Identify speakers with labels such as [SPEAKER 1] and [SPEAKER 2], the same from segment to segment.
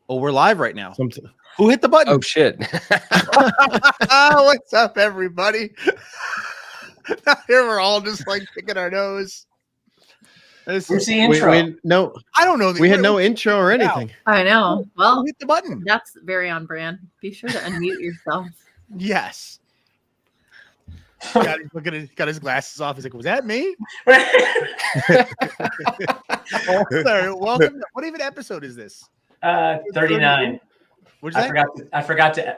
[SPEAKER 1] Oh, we're live right now.
[SPEAKER 2] Something.
[SPEAKER 1] Who hit the button?
[SPEAKER 3] Oh shit!
[SPEAKER 1] What's up, everybody? Here we're all just like picking our nose.
[SPEAKER 4] Where's the intro?
[SPEAKER 2] No,
[SPEAKER 1] I don't know.
[SPEAKER 2] we had no intro or anything.
[SPEAKER 5] I know. Well,
[SPEAKER 1] Who hit the button?
[SPEAKER 5] that's very on brand. Be sure to unmute yourself.
[SPEAKER 1] Yes. Got his glasses off. He's like, "Was that me?" Oh, sorry. Welcome. What even episode is this?
[SPEAKER 4] 39.
[SPEAKER 1] What'd you say?
[SPEAKER 4] I forgot to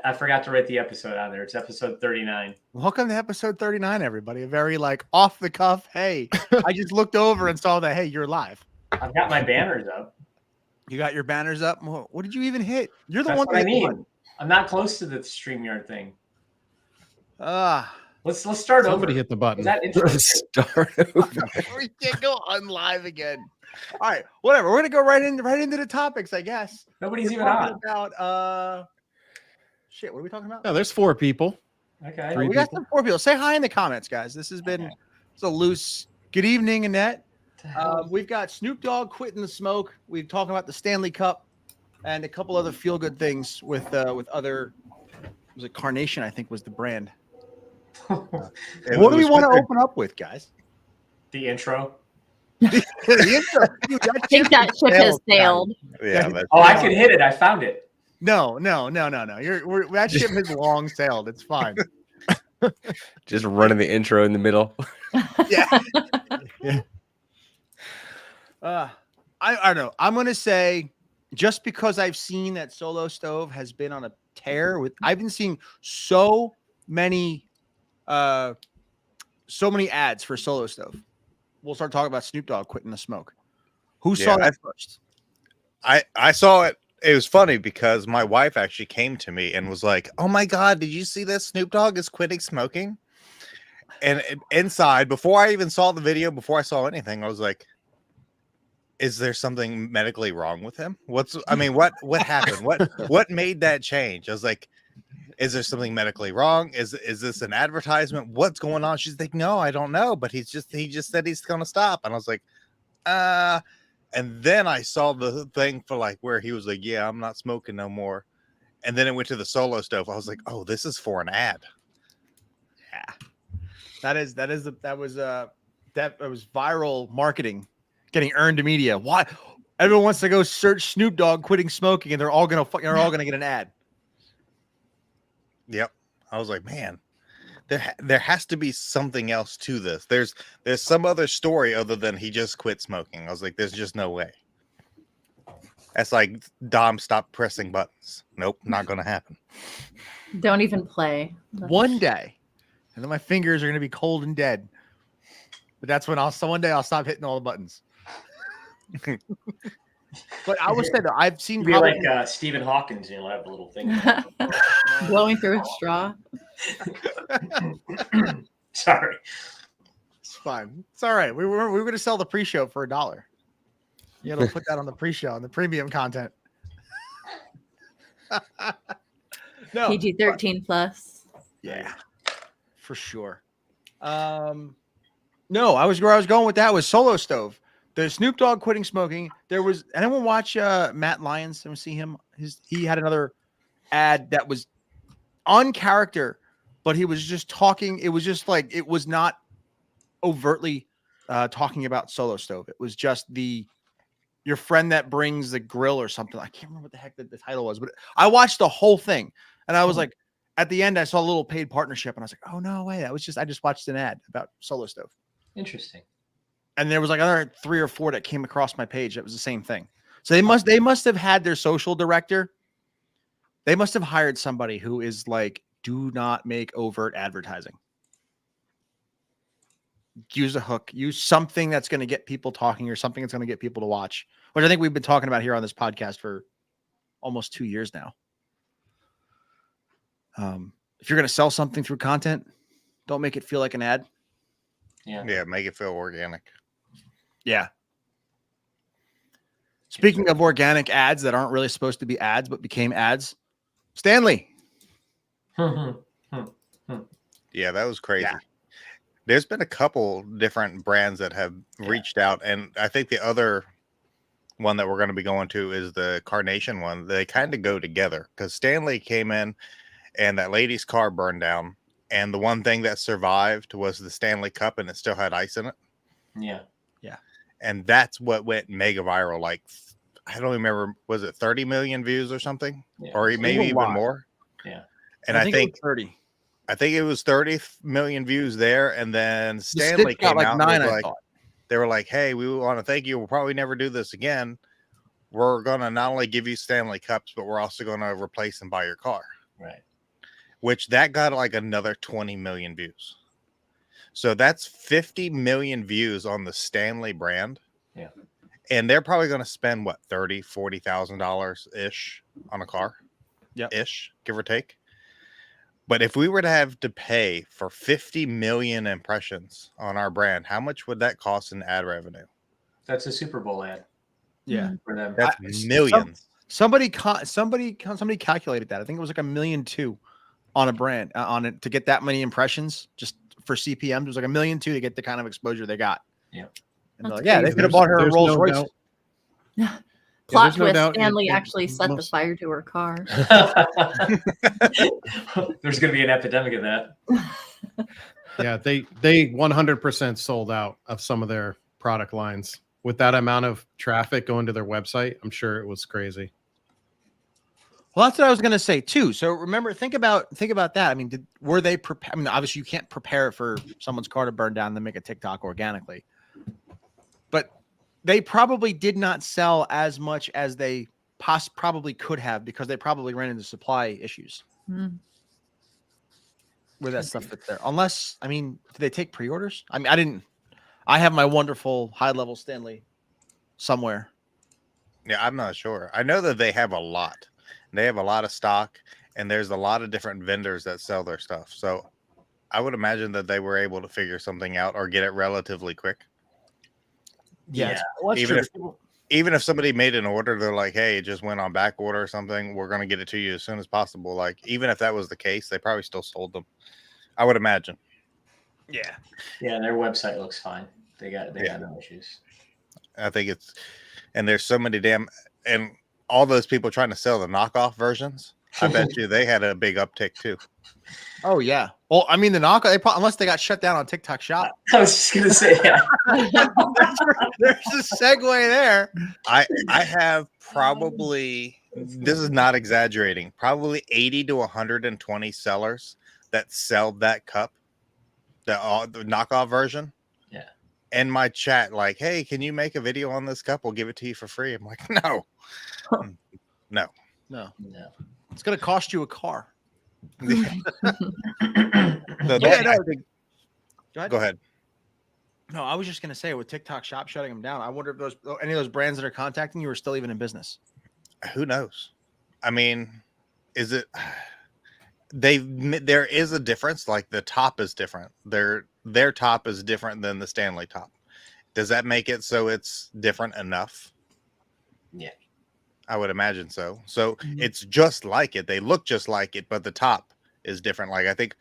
[SPEAKER 4] write the episode on there. It's episode 39.
[SPEAKER 1] Welcome to episode 39, everybody. A very like off the cuff. Hey, I just looked over and saw that. Hey, you're live.
[SPEAKER 4] I've got my banners up.
[SPEAKER 1] You got your banners up. What did you even hit? You're the
[SPEAKER 4] That's
[SPEAKER 1] one.
[SPEAKER 4] what I mean. I'm not close to the StreamYard thing. Let's start
[SPEAKER 2] Somebody
[SPEAKER 4] over.
[SPEAKER 2] hit the button.
[SPEAKER 4] Is that interesting?
[SPEAKER 3] Start over.
[SPEAKER 1] We can't go on live again. All right, whatever. We're gonna go right into the topics, I guess.
[SPEAKER 4] Nobody's
[SPEAKER 1] We're
[SPEAKER 4] even
[SPEAKER 1] talking
[SPEAKER 4] on.
[SPEAKER 1] about shit. What are we talking about?
[SPEAKER 2] No, there's 4 people.
[SPEAKER 4] Okay.
[SPEAKER 1] We got some 4 people. Say hi in the comments, guys. This has been a loose. Good evening, Annette. We've got Snoop Dogg quitting the smoke. We've talked about the Stanley Cup and a couple other feel good things with other. Was it Carnation? I think was the brand. What do we want to open up with, guys?
[SPEAKER 4] The intro.
[SPEAKER 1] The intro. Dude,
[SPEAKER 5] I think that ship has sailed.
[SPEAKER 6] Yeah.
[SPEAKER 4] Oh, I can hit it. I found it.
[SPEAKER 1] No. That ship has long sailed. It's fine.
[SPEAKER 3] Just running the intro in the middle.
[SPEAKER 1] Yeah. I don't know. I'm gonna say just because I've seen that Solo Stove has been on a tear with. I've been seeing so many ads for Solo Stove. We'll start talking about Snoop Dogg quitting the smoke. Who saw that first?
[SPEAKER 6] I saw it. It was funny because my wife actually came to me and was like, "Oh my God, did you see this? Snoop Dogg is quitting smoking." And inside, before I even saw the video, before I saw anything, I was like, "Is there something medically wrong with him? What happened? What made that change?" I was like, "Is there something medically wrong? Is this an advertisement? What's going on?" She's like, "No, I don't know, but he just said he's gonna stop." And I was like, and then I saw the thing for like where he was like, "Yeah, I'm not smoking no more." And then it went to the Solo Stove. I was like, "Oh, this is for an ad."
[SPEAKER 1] Yeah. That was viral marketing getting earned media. Why everyone wants to go search Snoop Dogg quitting smoking and they're all gonna get an ad.
[SPEAKER 6] Yep. I was like, man, there has to be something else to this. There's some other story other than he just quit smoking. I was like, there's just no way. That's like Dom stopped pressing buttons. Nope, not gonna happen.
[SPEAKER 5] Don't even play.
[SPEAKER 1] One day, and then my fingers are gonna be cold and dead. But that's when one day I'll stop hitting all the buttons. But I will say that I've seen
[SPEAKER 4] Be like Stephen Hawkins, you'll have the little thing
[SPEAKER 5] blowing through a straw.
[SPEAKER 4] Sorry,
[SPEAKER 1] it's fine. It's all right. We were going to sell the pre-show for $1. You know, put that on the pre-show on the premium content. No,
[SPEAKER 5] PG-13 plus.
[SPEAKER 1] Yeah, for sure. No, I was where I was going with that was Solo Stove. The Snoop Dogg quitting smoking. There was anyone watch Matt Lyons? Anyone see him? He had another ad that was on character, but he was just talking. It was just like it was not overtly talking about Solo Stove. It was just your friend that brings the grill or something. I can't remember what the heck the title was, but I watched the whole thing and I was like, at the end, I saw a little paid partnership and I was like, oh no way, I just watched an ad about Solo Stove.
[SPEAKER 4] interesting.
[SPEAKER 1] And there was like another 3 or 4 that came across my page that was the same thing. So they must have had their social director. They must have hired somebody who is like, do not make overt advertising. Use a hook. Use something that's going to get people talking or something that's going to get people to watch, which I think we've been talking about here on this podcast for almost 2 years now. If you're going to sell something through content, don't make it feel like an ad.
[SPEAKER 6] Yeah, make it feel organic.
[SPEAKER 1] Yeah. Speaking of organic ads that aren't really supposed to be ads, but became ads, Stanley.
[SPEAKER 6] Yeah, that was crazy.
[SPEAKER 1] Yeah.
[SPEAKER 6] There's been a couple different brands that have reached out, and I think the other one that we're going to be going to is the Carnation one. They kind of go together because Stanley came in and that lady's car burned down. And the one thing that survived was the Stanley Cup and it still had ice in it.
[SPEAKER 4] Yeah.
[SPEAKER 6] And that's what went mega viral. Like, I don't remember, was it 30 million views or something?
[SPEAKER 4] Yeah.
[SPEAKER 6] Or
[SPEAKER 1] It was
[SPEAKER 6] maybe
[SPEAKER 1] a
[SPEAKER 6] even
[SPEAKER 1] lot.
[SPEAKER 6] more?
[SPEAKER 4] Yeah.
[SPEAKER 6] And I
[SPEAKER 1] it
[SPEAKER 6] think
[SPEAKER 1] was 30.
[SPEAKER 6] I think it was 30 million views there. And then
[SPEAKER 1] The
[SPEAKER 6] Stanley
[SPEAKER 1] Stitch got
[SPEAKER 6] came
[SPEAKER 1] like
[SPEAKER 6] out
[SPEAKER 1] 9,
[SPEAKER 6] and was
[SPEAKER 1] I
[SPEAKER 6] like,
[SPEAKER 1] thought.
[SPEAKER 6] they were like, hey, we want to thank you. We'll probably never do this again. We're going to not only give you Stanley Cups, but we're also going to replace and buy your car.
[SPEAKER 4] Right.
[SPEAKER 6] Which that got like another 20 million views. So that's 50 million views on the Stanley brand.
[SPEAKER 4] Yeah.
[SPEAKER 6] And they're probably going to spend what, $40,000 ish on a car.
[SPEAKER 1] Yep.
[SPEAKER 6] Ish, give or take. But if we were to have to pay for 50 million impressions on our brand, how much would that cost in ad revenue?
[SPEAKER 4] That's a Super Bowl ad
[SPEAKER 1] Yeah.
[SPEAKER 4] for them.
[SPEAKER 6] That's
[SPEAKER 1] I-
[SPEAKER 6] millions.
[SPEAKER 1] Somebody calculated that. I think it was like $1.2 million on a brand on it to get that many impressions just for CPMs. It was like $1.2 million to get the kind of exposure they got.
[SPEAKER 4] Yeah.
[SPEAKER 1] And they're
[SPEAKER 5] That's
[SPEAKER 1] like, yeah, they
[SPEAKER 5] crazy.
[SPEAKER 1] could have bought her a
[SPEAKER 2] There's
[SPEAKER 1] Rolls
[SPEAKER 2] no
[SPEAKER 1] Royce.
[SPEAKER 2] doubt.
[SPEAKER 5] Plot
[SPEAKER 2] there's no
[SPEAKER 5] twist:
[SPEAKER 2] doubt
[SPEAKER 5] Stanley
[SPEAKER 2] it
[SPEAKER 5] actually set the
[SPEAKER 2] must-
[SPEAKER 5] fire to her car.
[SPEAKER 4] There's going to be an epidemic of that.
[SPEAKER 2] Yeah, they 100% sold out of some of their product lines with that amount of traffic going to their website. I'm sure it was crazy.
[SPEAKER 1] Well, that's what I was going to say too. So remember, think about that. I mean, were they prepared? I mean, obviously you can't prepare for someone's car to burn down and then make a TikTok organically, but they probably did not sell as much as they probably could have because they probably ran into supply issues
[SPEAKER 5] Hmm.
[SPEAKER 1] where that stuff fits there. Unless, I mean, did they take pre-orders? I mean, I have my wonderful high-level Stanley somewhere.
[SPEAKER 6] Yeah, I'm not sure. I know that they have a lot. They have a lot of stock, and there's a lot of different vendors that sell their stuff. So I would imagine that they were able to figure something out or get it relatively quick.
[SPEAKER 1] Yeah. Well, that's
[SPEAKER 6] Even
[SPEAKER 1] true.
[SPEAKER 6] Even if somebody made an order, they're like, hey, it just went on back order or something. We're going to get it to you as soon as possible. Like, even if that was the case, they probably still sold them. I would imagine.
[SPEAKER 1] Yeah.
[SPEAKER 4] Yeah, their website looks fine. They got no issues.
[SPEAKER 6] I think it's, and there's so many and all those people trying to sell the knockoff versions. I bet you they had a big uptick too.
[SPEAKER 1] Oh yeah. Well, I mean, the knockoff, unless they got shut down on TikTok Shop.
[SPEAKER 4] I was just gonna say, yeah.
[SPEAKER 1] There's a segue there.
[SPEAKER 6] I have probably, this is not exaggerating, probably 80 to 120 sellers that sell that cup, the knockoff version.
[SPEAKER 4] Yeah.
[SPEAKER 6] In my chat, like, hey, can you make a video on this cup? We'll give it to you for free. I'm like, no.
[SPEAKER 1] No.
[SPEAKER 4] No.
[SPEAKER 1] It's gonna cost you a car.
[SPEAKER 6] So
[SPEAKER 1] Yeah, no,
[SPEAKER 6] go ahead.
[SPEAKER 1] No, I was just gonna say with TikTok Shop shutting them down, I wonder if any of those brands that are contacting you are still even in business.
[SPEAKER 6] Who knows? I mean, is it? There is a difference. Like the top is different. Their top is different than the Stanley top. Does that make it so it's different enough?
[SPEAKER 4] Yeah.
[SPEAKER 6] I would imagine so. So it's just like it. They look just like it, but the top is different. Like I think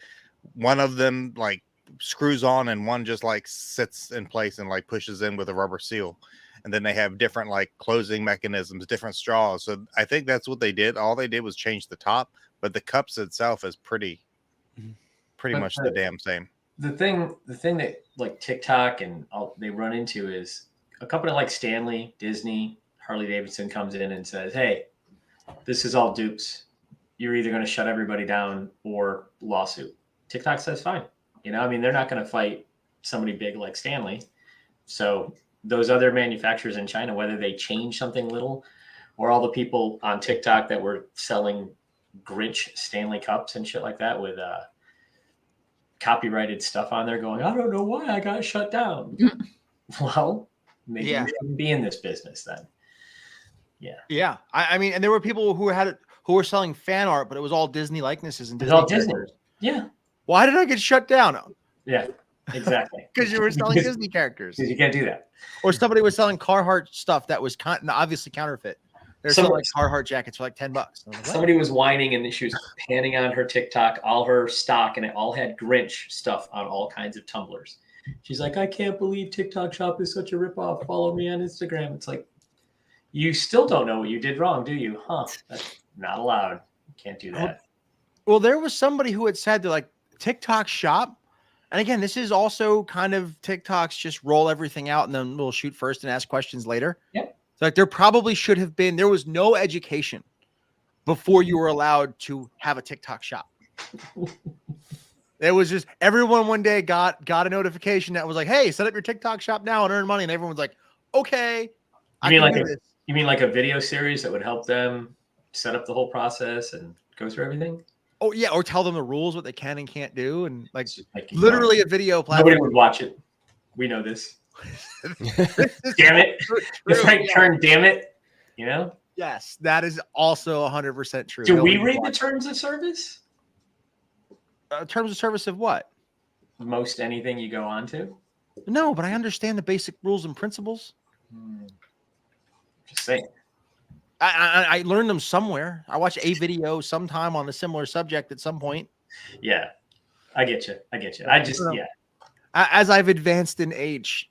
[SPEAKER 6] one of them like screws on and one just like sits in place and like pushes in with a rubber seal. And then they have different like closing mechanisms, different straws. So I think that's what they did. All they did was change the top, but the cups itself is pretty much the damn same.
[SPEAKER 4] The thing that like TikTok and all they run into is a company like Stanley, Disney, Harley Davidson comes in and says, hey, this is all dupes. You're either going to shut everybody down or lawsuit. TikTok says fine. You know, I mean, they're not going to fight somebody big like Stanley. So those other manufacturers in China, whether they change something little or all the people on TikTok that were selling Grinch Stanley cups and shit like that with copyrighted stuff on there going, I don't know why I got shut down. Well, maybe you shouldn't be in this business then.
[SPEAKER 1] Yeah. I mean, and there were people who were selling fan art, but it was all Disney likenesses and
[SPEAKER 4] It's
[SPEAKER 1] Disney
[SPEAKER 4] all Disney.
[SPEAKER 1] characters.
[SPEAKER 4] Yeah.
[SPEAKER 1] Why did I get shut down?
[SPEAKER 4] Yeah, exactly.
[SPEAKER 1] Because you were selling Disney characters.
[SPEAKER 4] Because you can't do that.
[SPEAKER 1] Or somebody was selling Carhartt stuff that was obviously counterfeit. They're selling like Carhartt jackets for like $10. Like,
[SPEAKER 4] somebody was whining and she was panning on her TikTok, all her stock, and it all had Grinch stuff on all kinds of tumblers. She's like, I can't believe TikTok Shop is such a ripoff. Follow me on Instagram. It's like, You still don't know what you did wrong, do you? Huh? That's not allowed. You can't do that.
[SPEAKER 1] Well, there was somebody who had said that like TikTok shop. And again, this is also kind of TikTok's just roll everything out and then we'll shoot first and ask questions later.
[SPEAKER 4] Yep.
[SPEAKER 1] So like there probably should have been, there was no education before you were allowed to have a TikTok shop. It was just everyone one day got a notification that was like, hey, set up your TikTok shop now and earn money. And everyone's like, okay.
[SPEAKER 4] You mean like a video series that would help them set up the whole process and go through everything?
[SPEAKER 1] Oh yeah, or tell them the rules, what they can and can't do, and like
[SPEAKER 4] Like,
[SPEAKER 1] literally a video platform.
[SPEAKER 4] Nobody would watch it. We know this. Damn it! The Frank turn. Damn it! You know.
[SPEAKER 1] Yes, that is also 100% true.
[SPEAKER 4] Do we read the terms of service?
[SPEAKER 1] Terms of service of what?
[SPEAKER 4] Most anything you go on to.
[SPEAKER 1] No, but I understand the basic rules and principles.
[SPEAKER 4] Just saying.
[SPEAKER 1] I learned them somewhere. I watched a video sometime on a similar subject at some point.
[SPEAKER 4] Yeah, I get you. I just
[SPEAKER 1] As I've advanced in age,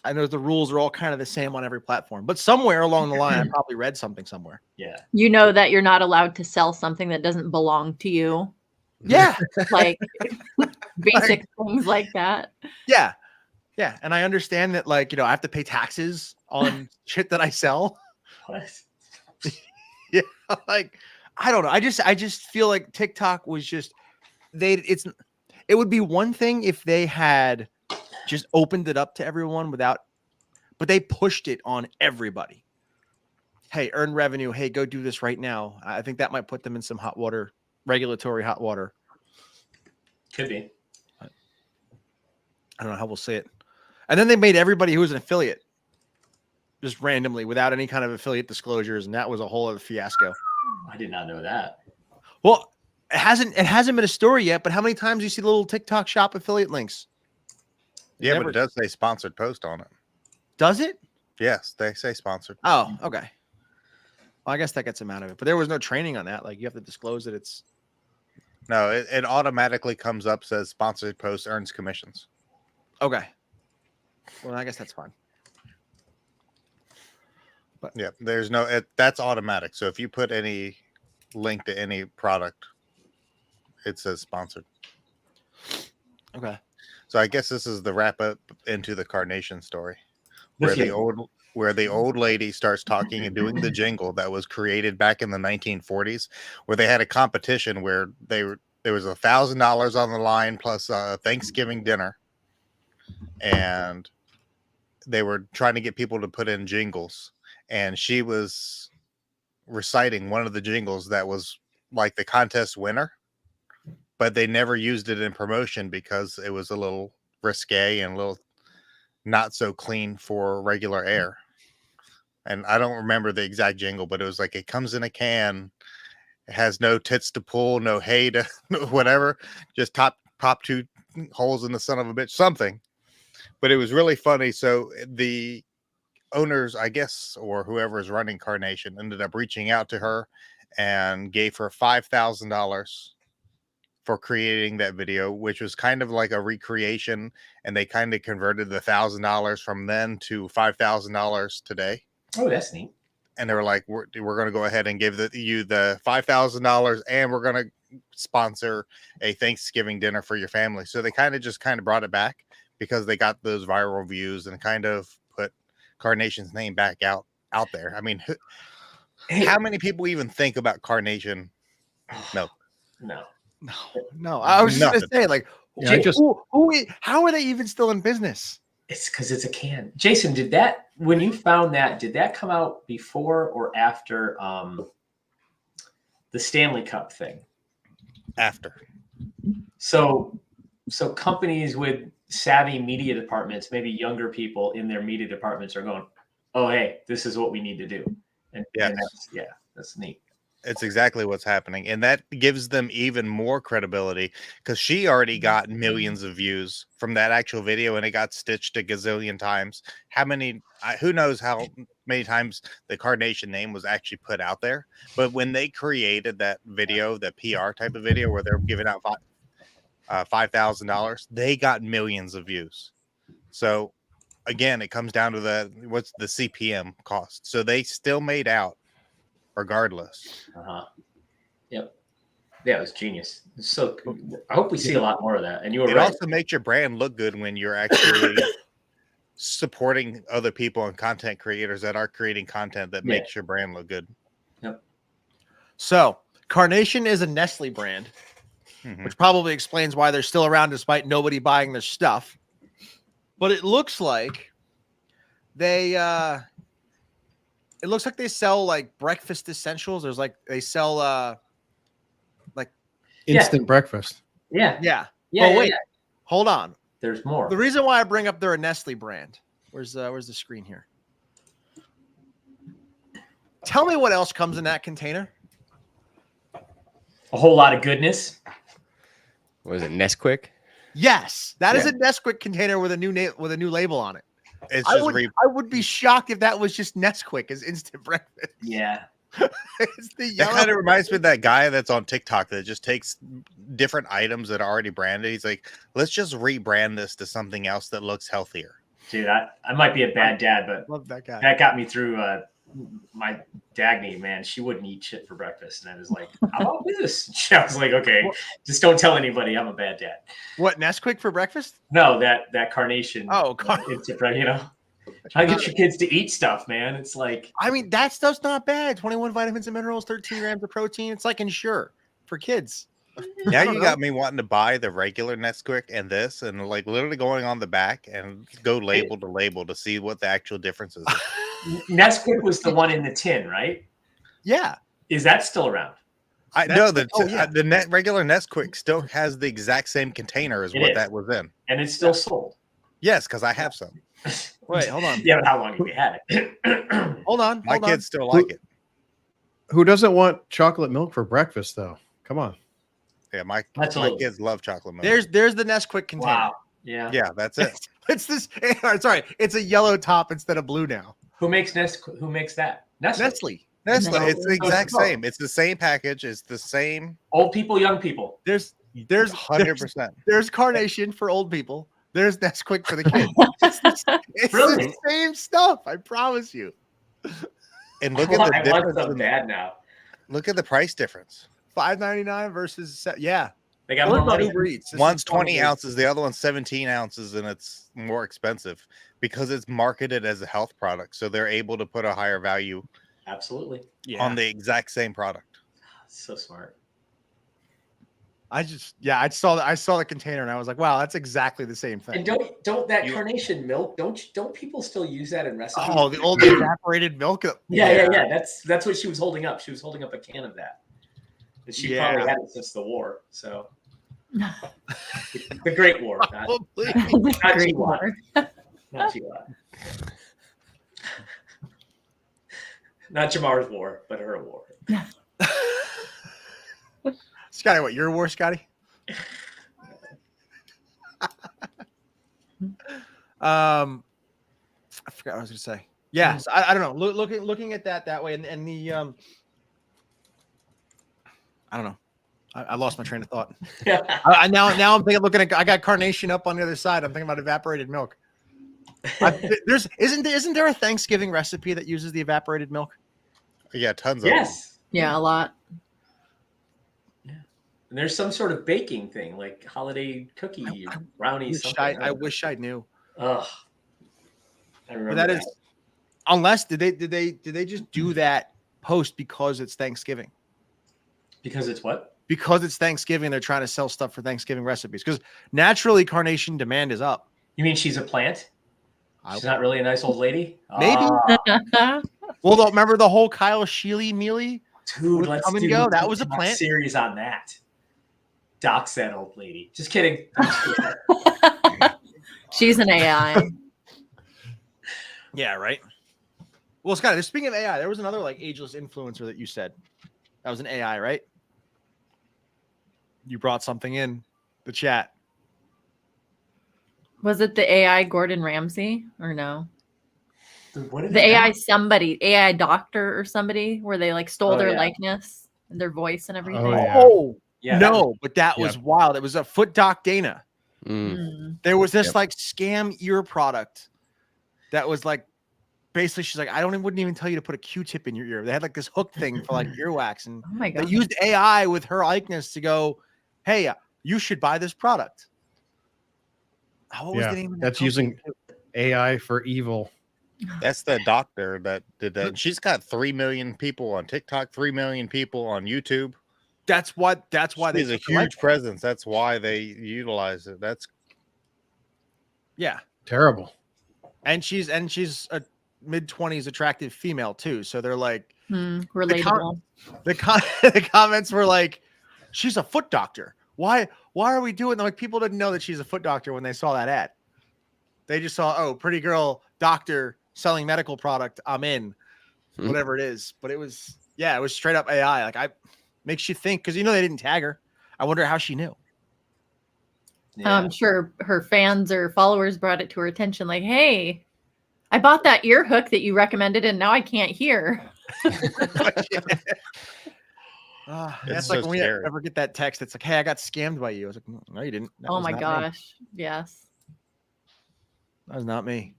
[SPEAKER 1] I know the rules are all kind of the same on every platform. But somewhere along the line, I probably read something somewhere.
[SPEAKER 4] Yeah.
[SPEAKER 5] You know that you're not allowed to sell something that doesn't belong to you.
[SPEAKER 1] Yeah.
[SPEAKER 5] Like basic things like that.
[SPEAKER 1] Yeah. Yeah. And I understand that, like, I have to pay taxes on shit that I sell.
[SPEAKER 4] What?
[SPEAKER 1] Yeah. Like, I don't know. I just feel like TikTok was just, it would be one thing if they had just opened it up to everyone but they pushed it on everybody. Hey, earn revenue. Hey, go do this right now. I think that might put them in some regulatory hot water.
[SPEAKER 4] Could be.
[SPEAKER 1] I don't know how we'll say it. And then they made everybody who was an affiliate just randomly without any kind of affiliate disclosures. And that was a whole other fiasco.
[SPEAKER 4] I did not know that.
[SPEAKER 1] Well, it hasn't been a story yet, but how many times do you see the little TikTok shop affiliate links?
[SPEAKER 6] Yeah, but it does say sponsored post on it.
[SPEAKER 1] Does it?
[SPEAKER 6] Yes, they say sponsored.
[SPEAKER 1] Oh, okay. Well, I guess that gets them out of it, but there was no training on that. Like, you have to disclose that it's.
[SPEAKER 6] No, it automatically comes up, says sponsored post earns commissions.
[SPEAKER 1] Okay. Well, I guess that's fine.
[SPEAKER 6] But yeah, there's that's automatic. So if you put any link to any product, it says sponsored.
[SPEAKER 1] Okay.
[SPEAKER 6] So I guess this is the wrap up into the Carnation story, where the old lady starts talking and doing the jingle that was created back in the 1940s, where they had a competition where there was $1,000 on the line plus a Thanksgiving dinner, and they were trying to get people to put in jingles, and she was reciting one of the jingles that was like the contest winner, but they never used it in promotion because it was a little risque and a little not so clean for regular air. And I don't remember the exact jingle, but it was like, it comes in a can, it has no tits to pull, no hay to whatever, just pop two holes in the son of a bitch, something. But it was really funny. So the owners, I guess, or whoever is running Carnation, ended up reaching out to her and gave her $5,000 for creating that video, which was kind of like a recreation. And they kind of converted the $1,000 from then to $5,000 today.
[SPEAKER 4] Oh, that's neat.
[SPEAKER 6] And they were like, we're going to go ahead and give you the $5,000, and we're going to sponsor a Thanksgiving dinner for your family. So they kind of brought it back because they got those viral views and kind of put Carnation's name back out there. I mean, how many people even think about Carnation? No.
[SPEAKER 1] I was just going to say, like,
[SPEAKER 2] Yeah,
[SPEAKER 1] how are they even still in business?
[SPEAKER 4] It's because it's a can. Jason, when you found that, did that come out before or after the Stanley Cup thing?
[SPEAKER 6] After.
[SPEAKER 4] So companies with savvy media departments, maybe younger people in their media departments, are going, oh, hey, this is what we need to do. And that's neat.
[SPEAKER 6] It's exactly what's happening. And that gives them even more credibility because she already got millions of views from that actual video, and it got stitched a gazillion times. Who knows how many times the Carnation name was actually put out there. But when they created that video, the PR type of video where they're giving out $5,000, they got millions of views. So again, it comes down to what's the CPM cost. So they still made out regardless.
[SPEAKER 4] Yep. Yeah, it was genius. So I hope we see a lot more of that. And you were
[SPEAKER 6] It
[SPEAKER 4] right.
[SPEAKER 6] also makes your brand look good when you're actually supporting other people and content creators that are creating content that makes your brand look good.
[SPEAKER 4] Yep.
[SPEAKER 1] So Carnation is a Nestle brand, which probably explains why they're still around despite nobody buying their stuff. But it looks like they sell like breakfast essentials. There's like they sell
[SPEAKER 2] Instant breakfast.
[SPEAKER 4] Yeah.
[SPEAKER 1] yeah.
[SPEAKER 4] Yeah.
[SPEAKER 1] But wait,
[SPEAKER 4] yeah.
[SPEAKER 1] hold on.
[SPEAKER 4] There's more.
[SPEAKER 1] The reason why I bring up they're a Nestle brand. Where's the screen here? Tell me what else comes in that container.
[SPEAKER 4] A whole lot of goodness.
[SPEAKER 3] What is it, Nesquik?
[SPEAKER 1] Yes, that is a Nesquik container with a new name with a new label on it.
[SPEAKER 6] It's
[SPEAKER 1] I
[SPEAKER 6] just
[SPEAKER 1] would be shocked if that was just Nesquik as instant breakfast.
[SPEAKER 4] Yeah.
[SPEAKER 1] It's the
[SPEAKER 6] that
[SPEAKER 1] yellow.
[SPEAKER 6] kind of reminds me of that guy that's on TikTok that just takes different items that are already branded. He's like, let's just rebrand this to something else that looks healthier.
[SPEAKER 4] Dude, I might be a bad dad, but
[SPEAKER 1] Love that guy.
[SPEAKER 4] that got me through my Dagny, man. She wouldn't eat shit for breakfast. And I was like, how about this? I was like, okay, just don't tell anybody I'm a bad dad.
[SPEAKER 1] What, Nesquik for breakfast?
[SPEAKER 4] No, that Carnation.
[SPEAKER 1] Oh,
[SPEAKER 4] it's try to get your kids to eat stuff, man. It's like,
[SPEAKER 1] I mean, that stuff's not bad. 21 vitamins and minerals, 13 grams of protein. It's like Ensure for kids.
[SPEAKER 6] Now you got me wanting to buy the regular Nesquik and this, and like literally going on the back and go label to label to see what the actual difference is.
[SPEAKER 4] Nesquik was the one in the tin, right?
[SPEAKER 1] Yeah.
[SPEAKER 4] Is that still around?
[SPEAKER 6] I know that
[SPEAKER 1] yeah.
[SPEAKER 6] the regular Nesquik still has the exact same container as what that was in.
[SPEAKER 4] And it's still sold.
[SPEAKER 6] Yes, because I have some.
[SPEAKER 1] Wait, hold on.
[SPEAKER 4] Yeah, but how long have you had it?
[SPEAKER 1] Hold on.
[SPEAKER 6] My kids still like it.
[SPEAKER 2] Who doesn't want chocolate milk for breakfast, though? Come on.
[SPEAKER 6] Yeah, my
[SPEAKER 4] Absolutely.
[SPEAKER 6] kids love chocolate milk.
[SPEAKER 1] There's the Nesquik container.
[SPEAKER 4] Wow. Yeah.
[SPEAKER 6] Yeah, that's it.
[SPEAKER 1] It's this. Sorry, it's a yellow top instead of blue now.
[SPEAKER 4] Who makes Nesquik? Who makes that?
[SPEAKER 1] Nestle.
[SPEAKER 6] Nestle.
[SPEAKER 4] No.
[SPEAKER 6] It's the exact same. It's the same package. It's the same.
[SPEAKER 4] Old people, young people.
[SPEAKER 1] There's
[SPEAKER 6] 100%.
[SPEAKER 1] There's Carnation for old people. There's Nesquik for the kids. It's
[SPEAKER 4] Really?
[SPEAKER 1] the same stuff. I promise you.
[SPEAKER 6] And look at the
[SPEAKER 4] I want
[SPEAKER 6] difference.
[SPEAKER 4] some bad now.
[SPEAKER 6] Look at the price difference.
[SPEAKER 1] $5.99 versus yeah.
[SPEAKER 4] They got
[SPEAKER 1] What
[SPEAKER 4] more
[SPEAKER 1] about
[SPEAKER 4] money.
[SPEAKER 1] Uber Eats? This
[SPEAKER 6] One's
[SPEAKER 1] is
[SPEAKER 6] 20
[SPEAKER 1] probably-
[SPEAKER 6] ounces, the other one's 17 ounces, and it's more expensive because it's marketed as a health product. So they're able to put a higher value
[SPEAKER 4] Absolutely.
[SPEAKER 1] Yeah.
[SPEAKER 6] on the exact same product.
[SPEAKER 4] So smart.
[SPEAKER 1] I saw the container and I was like, wow, that's exactly the same thing.
[SPEAKER 4] And don't that Carnation milk? Don't people still use that in recipes?
[SPEAKER 1] Oh, the old evaporated milk.
[SPEAKER 4] Yeah. That's what she was holding up. She was holding up a can of that. And she probably had it since the war. So the Great War, not
[SPEAKER 5] Great
[SPEAKER 4] G-Watt.
[SPEAKER 5] war.
[SPEAKER 4] Not G-Watt. Not Jamar's war, but her war.
[SPEAKER 1] Scotty, what, your war, Scotty? I forgot what I was gonna say. Yeah, so I don't know. Looking at that way, and the I don't know. I lost my train of thought. Now I'm thinking, I got Carnation up on the other side. I'm thinking about evaporated milk. Isn't there a Thanksgiving recipe that uses the evaporated milk?
[SPEAKER 6] Yeah, tons of them.
[SPEAKER 4] Yes.
[SPEAKER 5] Yeah, a lot.
[SPEAKER 4] Yeah. And there's some sort of baking thing, like holiday cookie, brownie, something.
[SPEAKER 1] I wish I knew.
[SPEAKER 4] Ugh. I remember
[SPEAKER 1] But that is, unless did they just do that post because it's Thanksgiving?
[SPEAKER 4] Because it's what?
[SPEAKER 1] Because it's Thanksgiving, they're trying to sell stuff for Thanksgiving recipes. Because naturally, Carnation demand is up.
[SPEAKER 4] You mean she's a plant? She's not really a nice old lady?
[SPEAKER 1] Maybe.
[SPEAKER 4] Ah,
[SPEAKER 1] Well, remember the whole Kyle Sheely mealy?
[SPEAKER 4] dude, let's
[SPEAKER 1] Come and
[SPEAKER 4] do
[SPEAKER 1] go. That was a
[SPEAKER 4] TikTok
[SPEAKER 1] plant.
[SPEAKER 4] series on that. Dox that old lady. Just kidding.
[SPEAKER 5] She's an AI.
[SPEAKER 1] Yeah, right. Well, Scott, speaking of AI, there was another like ageless influencer that you said that was an AI, right? You brought something in the chat.
[SPEAKER 5] Was it the AI Gordon Ramsay or no?
[SPEAKER 4] Dude, what did
[SPEAKER 5] The
[SPEAKER 4] they
[SPEAKER 5] AI AI doctor or somebody where they like stole
[SPEAKER 4] Oh,
[SPEAKER 5] their
[SPEAKER 4] yeah.
[SPEAKER 5] likeness and their voice and everything.
[SPEAKER 2] Oh, yeah.
[SPEAKER 4] Yeah,
[SPEAKER 1] No, but that was wild. It was a Foot Doc Dana.
[SPEAKER 3] Mm.
[SPEAKER 5] Mm.
[SPEAKER 1] There was this like scam ear product that was like basically she's like, wouldn't even tell you to put a Q-tip in your ear. They had like this hook thing for like earwax, and
[SPEAKER 5] Oh my
[SPEAKER 1] they
[SPEAKER 5] god.
[SPEAKER 1] used AI with her likeness to go, hey, you should buy this product. What was the name of that
[SPEAKER 2] That's
[SPEAKER 1] company?
[SPEAKER 2] using AI for evil.
[SPEAKER 6] That's the doctor that did that. And she's got 3 million people on TikTok, 3 million people on YouTube.
[SPEAKER 1] That's why they
[SPEAKER 6] She's a
[SPEAKER 1] took her likeness.
[SPEAKER 6] huge presence. That's why they utilize it. That's
[SPEAKER 1] Yeah.
[SPEAKER 2] Terrible.
[SPEAKER 1] And she's a mid-20s attractive female too. So they're like
[SPEAKER 5] Relatable.
[SPEAKER 1] the comments were like, she's a foot doctor. Why are we doing that? Like, people didn't know that she's a foot doctor when they saw that ad. They just saw, oh, pretty girl doctor selling medical product. I'm in, whatever it is. But it was straight up AI. Like, makes you think, because they didn't tag her. I wonder how she knew.
[SPEAKER 4] Yeah.
[SPEAKER 5] I'm sure her fans or followers brought it to her attention. Like, hey, I bought that ear hook that you recommended, and now I can't hear.
[SPEAKER 1] That's
[SPEAKER 6] so
[SPEAKER 1] like when we
[SPEAKER 6] scary.
[SPEAKER 1] ever get that text. It's like, hey, I got scammed by you. I was like, no, you didn't. That
[SPEAKER 5] Oh
[SPEAKER 1] was
[SPEAKER 5] my
[SPEAKER 1] not me.
[SPEAKER 5] gosh. Yes.
[SPEAKER 1] That was not me.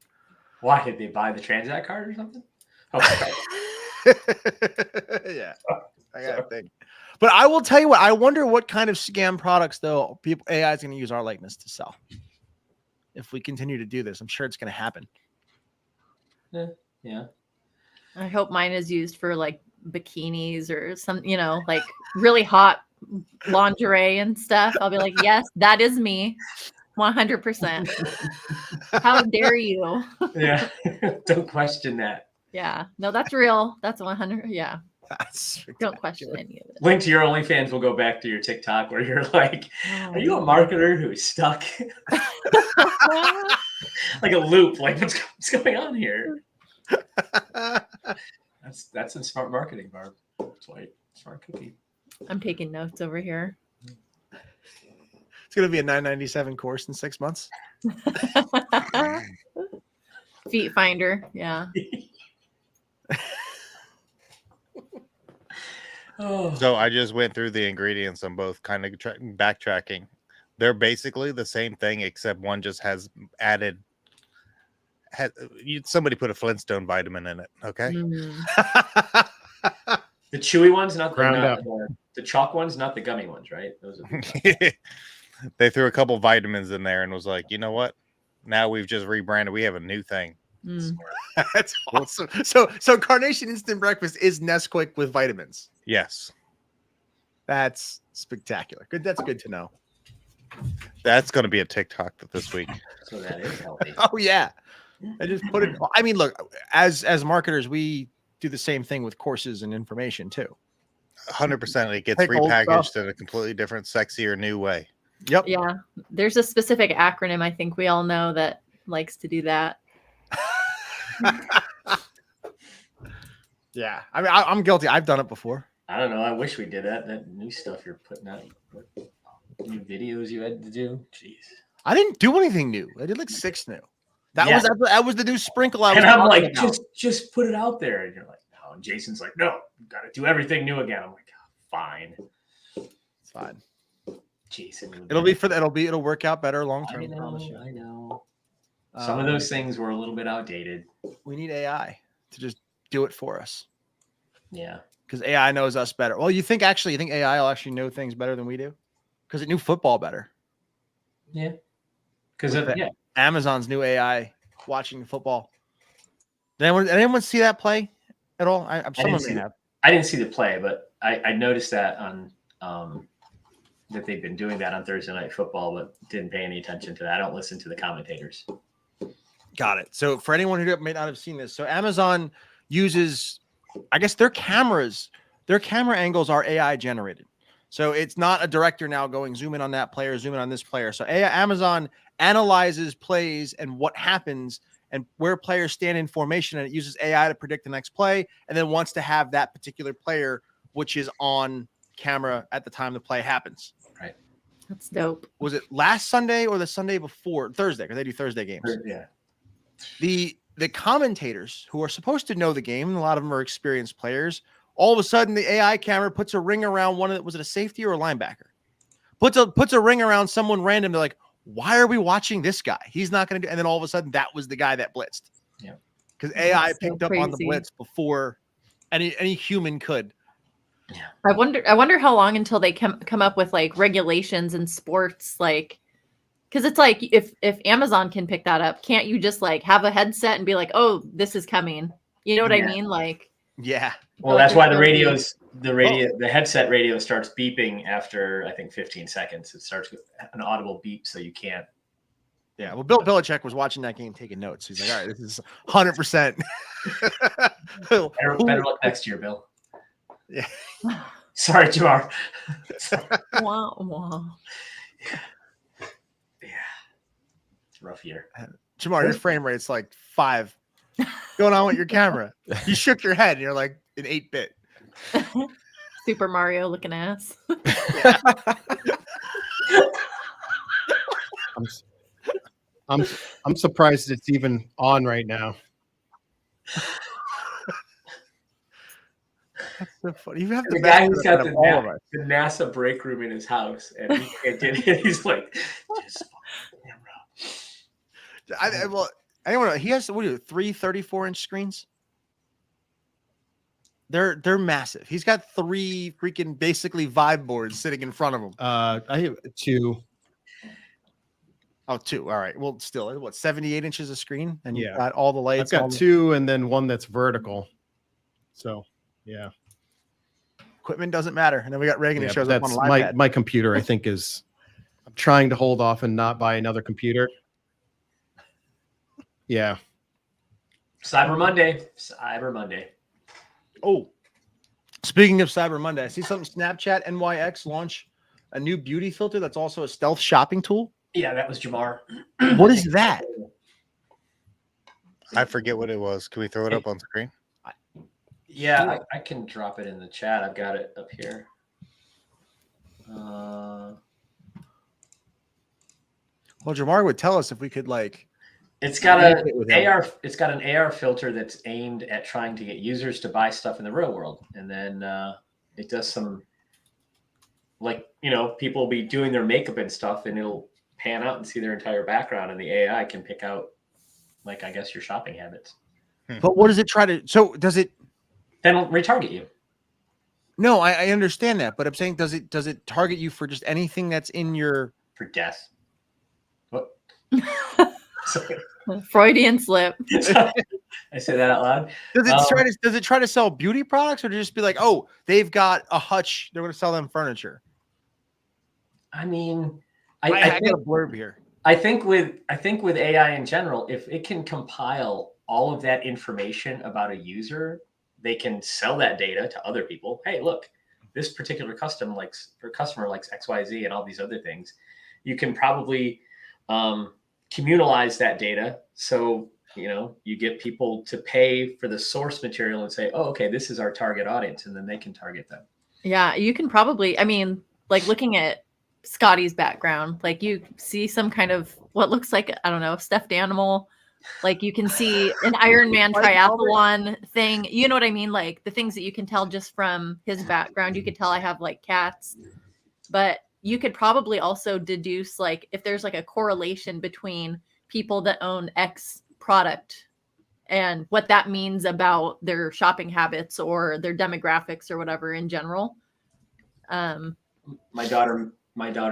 [SPEAKER 4] Why did they buy the Transact card or something? Oh,
[SPEAKER 1] Yeah, I got to think. But I will tell you what. I wonder what kind of scam products though AI is going to use our likeness to sell. If we continue to do this, I'm sure it's going to happen.
[SPEAKER 4] yeah.
[SPEAKER 5] I hope mine is used for like bikinis or some, like really hot lingerie and stuff. I'll be like, yes, that is me. 100%. How dare you?
[SPEAKER 4] Yeah. Don't question that.
[SPEAKER 5] Yeah. No, that's real. That's 100. Yeah.
[SPEAKER 1] That's
[SPEAKER 5] Don't question any of it.
[SPEAKER 4] Link to your OnlyFans will go back to your TikTok where you're like, are you a marketer who's stuck? Like a loop. Like, what's going on here? That's some smart marketing, Barb. That's why smart cookie.
[SPEAKER 5] I'm taking notes over here.
[SPEAKER 1] It's going to be a $9.97 course in 6 months.
[SPEAKER 5] Feet finder. Yeah.
[SPEAKER 4] Oh.
[SPEAKER 6] So I just went through the ingredients on both, kind of backtracking. They're basically the same thing, except one just has added. Somebody put a Flintstone vitamin in it. Okay.
[SPEAKER 5] Mm.
[SPEAKER 4] The chewy ones, not
[SPEAKER 2] Ground up.
[SPEAKER 4] the chalk ones, not the gummy ones, right? Those are
[SPEAKER 6] They threw a couple vitamins in there and was like, you know what? Now we've just rebranded. We have a new thing.
[SPEAKER 5] Mm.
[SPEAKER 1] That's awesome. So Carnation Instant Breakfast is Nesquik with vitamins.
[SPEAKER 6] Yes.
[SPEAKER 1] That's spectacular. Good. That's good to know.
[SPEAKER 6] That's going to be a TikTok this week.
[SPEAKER 4] so that is healthy.
[SPEAKER 1] Oh yeah. I just put it. I mean, look, as marketers, we do the same thing with courses and information too.
[SPEAKER 6] 100%. It gets
[SPEAKER 1] Take old
[SPEAKER 6] repackaged
[SPEAKER 1] stuff.
[SPEAKER 6] in a completely different, sexier, new way.
[SPEAKER 1] Yep.
[SPEAKER 5] Yeah. There's a specific acronym I think we all know that likes to do that.
[SPEAKER 1] Yeah. I mean, I'm guilty. I've done it before.
[SPEAKER 4] I don't know. I wish we did that. That new stuff you're putting out, new videos you had to do. Jeez.
[SPEAKER 1] I didn't do anything new. I did like 6 new. That
[SPEAKER 4] Yeah.
[SPEAKER 1] was the new sprinkle. I was
[SPEAKER 4] And I'm
[SPEAKER 1] talking
[SPEAKER 4] like,
[SPEAKER 1] about.
[SPEAKER 4] just put it out there. And you're like, no. And Jason's like, no, you got to do everything new again. I'm like, fine.
[SPEAKER 1] It's fine.
[SPEAKER 4] Jason.
[SPEAKER 1] It'll work out better long term.
[SPEAKER 4] I know. Some of those things were a little bit outdated.
[SPEAKER 1] We need AI to just do it for us
[SPEAKER 4] Yeah.
[SPEAKER 1] because AI knows us better. Well, you think AI will actually know things better than we do because it knew football better.
[SPEAKER 4] Yeah. Because
[SPEAKER 1] With
[SPEAKER 4] yeah.
[SPEAKER 1] Amazon's new AI watching football. Did anyone see that play at all? Someone may have.
[SPEAKER 4] I didn't see the play, but I noticed that on that they've been doing that on Thursday Night Football, but didn't pay any attention to that. I don't listen to the commentators.
[SPEAKER 1] Got it. So for anyone who may not have seen this, so Amazon uses, I guess their camera angles are AI generated. So it's not a director now going zoom in on that player, zoom in on this player. So Amazon analyzes plays and what happens and where players stand in formation, and it uses AI to predict the next play, and then wants to have that particular player, which is on camera at the time the play happens.
[SPEAKER 4] Right.
[SPEAKER 5] That's dope.
[SPEAKER 1] Was it last Sunday or the Sunday before? Thursday, because they do Thursday games.
[SPEAKER 4] Yeah.
[SPEAKER 1] The commentators who are supposed to know the game, and a lot of them are experienced players, all of a sudden the AI camera puts a ring around was it a safety or a linebacker? Puts a ring around someone random. They're like, why are we watching this guy? He's not going to do. And then all of a sudden that was the guy that blitzed.
[SPEAKER 4] Yeah.
[SPEAKER 1] Because AI
[SPEAKER 5] That's so
[SPEAKER 1] picked up on the
[SPEAKER 5] crazy.
[SPEAKER 1] blitz before any human could.
[SPEAKER 5] I wonder how long until they come up with like regulations in sports, like, because it's like if Amazon can pick that up, can't you just like have a headset and be like, oh, this is coming? You know what I
[SPEAKER 4] Yeah.
[SPEAKER 5] mean? Like,
[SPEAKER 1] Yeah.
[SPEAKER 4] Well,
[SPEAKER 5] like
[SPEAKER 4] that's why
[SPEAKER 5] there's
[SPEAKER 4] the
[SPEAKER 5] gotta be-
[SPEAKER 4] the headset radio starts beeping after I think 15 seconds. It starts with an audible beep, so you can't.
[SPEAKER 1] Yeah. Well, Bill Belichick was watching that game taking notes. He's like, all right, this is 100%.
[SPEAKER 4] Better luck next year, Bill.
[SPEAKER 1] Yeah.
[SPEAKER 4] Sorry, Jamar.
[SPEAKER 5] Wah, wah.
[SPEAKER 4] Yeah. It's a rough year.
[SPEAKER 1] Jamar, your frame rate's like 5. What's going on with your camera? You shook your head and you're like an 8-bit.
[SPEAKER 5] Super Mario looking ass.
[SPEAKER 2] I'm surprised it's even on right now.
[SPEAKER 1] That's so funny. You have
[SPEAKER 4] The
[SPEAKER 1] the
[SPEAKER 4] guy
[SPEAKER 1] best
[SPEAKER 4] who's got
[SPEAKER 1] of all of us.
[SPEAKER 4] the NASA break room in his house, and he can't get it. He's like, just fuck the camera.
[SPEAKER 1] Well, I don't know. He has 3 34-inch screens. They're massive. He's got 3 freaking basically vibe boards sitting in front of him.
[SPEAKER 2] I have 2.
[SPEAKER 1] Oh, 2. All right. Well, still, what, 78 inches of screen, and you've
[SPEAKER 2] Yeah.
[SPEAKER 1] got all the
[SPEAKER 2] I've
[SPEAKER 1] lights. all
[SPEAKER 2] got
[SPEAKER 1] the
[SPEAKER 2] 2 and then one that's vertical. So yeah.
[SPEAKER 1] equipment doesn't matter. And then we got Reagan who
[SPEAKER 2] Yeah,
[SPEAKER 1] shows
[SPEAKER 2] but
[SPEAKER 1] up on
[SPEAKER 2] that's
[SPEAKER 1] an iPad.
[SPEAKER 2] my computer. I think is. I'm trying to hold off and not buy another computer. Yeah.
[SPEAKER 4] Cyber Monday. Cyber Monday.
[SPEAKER 1] Oh, speaking of Cyber Monday, I see something. Snapchat NYX launch a new beauty filter that's also a stealth shopping tool.
[SPEAKER 4] Yeah, that was Jamar.
[SPEAKER 1] What is that?
[SPEAKER 6] I forget what it was. Can we throw it up on screen?
[SPEAKER 4] Yeah, I can drop it in the chat. I've got it up here.
[SPEAKER 1] Well, Jamar would tell us if we could like.
[SPEAKER 4] It's got
[SPEAKER 1] communicate with him.
[SPEAKER 4] It's got an AR filter that's aimed at trying to get users to buy stuff in the real world, and then it does some, like, people will be doing their makeup and stuff, and it'll pan out and see their entire background, and the AI can pick out, like, I guess, your shopping habits.
[SPEAKER 1] But what does it try to? So does it?
[SPEAKER 4] Then it'll retarget you.
[SPEAKER 1] No, I understand that, but I'm saying does it target you for just anything that's in your?
[SPEAKER 4] For death. What? Sorry.
[SPEAKER 5] Freudian slip.
[SPEAKER 4] I say that out loud.
[SPEAKER 1] Does it try to sell beauty products, or to just be like, oh, they've got a hutch, they're going to sell them furniture?
[SPEAKER 4] I mean,
[SPEAKER 1] I
[SPEAKER 4] I
[SPEAKER 1] got a blurb here.
[SPEAKER 4] I think with AI in general, if it can compile all of that information about a user, they can sell that data to other people. Hey, look, this particular customer likes XYZ and all these other things. You can probably communalize that data, so you get people to pay for the source material and say, oh, okay, this is our target audience, and then they can target them.
[SPEAKER 5] Yeah, you can probably, I mean, like looking at Scotty's background, like you see some kind of what looks like, I don't know, stuffed animal. Like you can see an Iron Man triathlon thing. You know what I mean? Like the things that you can tell just from his background. You could tell I have like cats, but you could probably also deduce like if there's like a correlation between people that own X product and what that means about their shopping habits or their demographics or whatever in general.
[SPEAKER 4] My daughter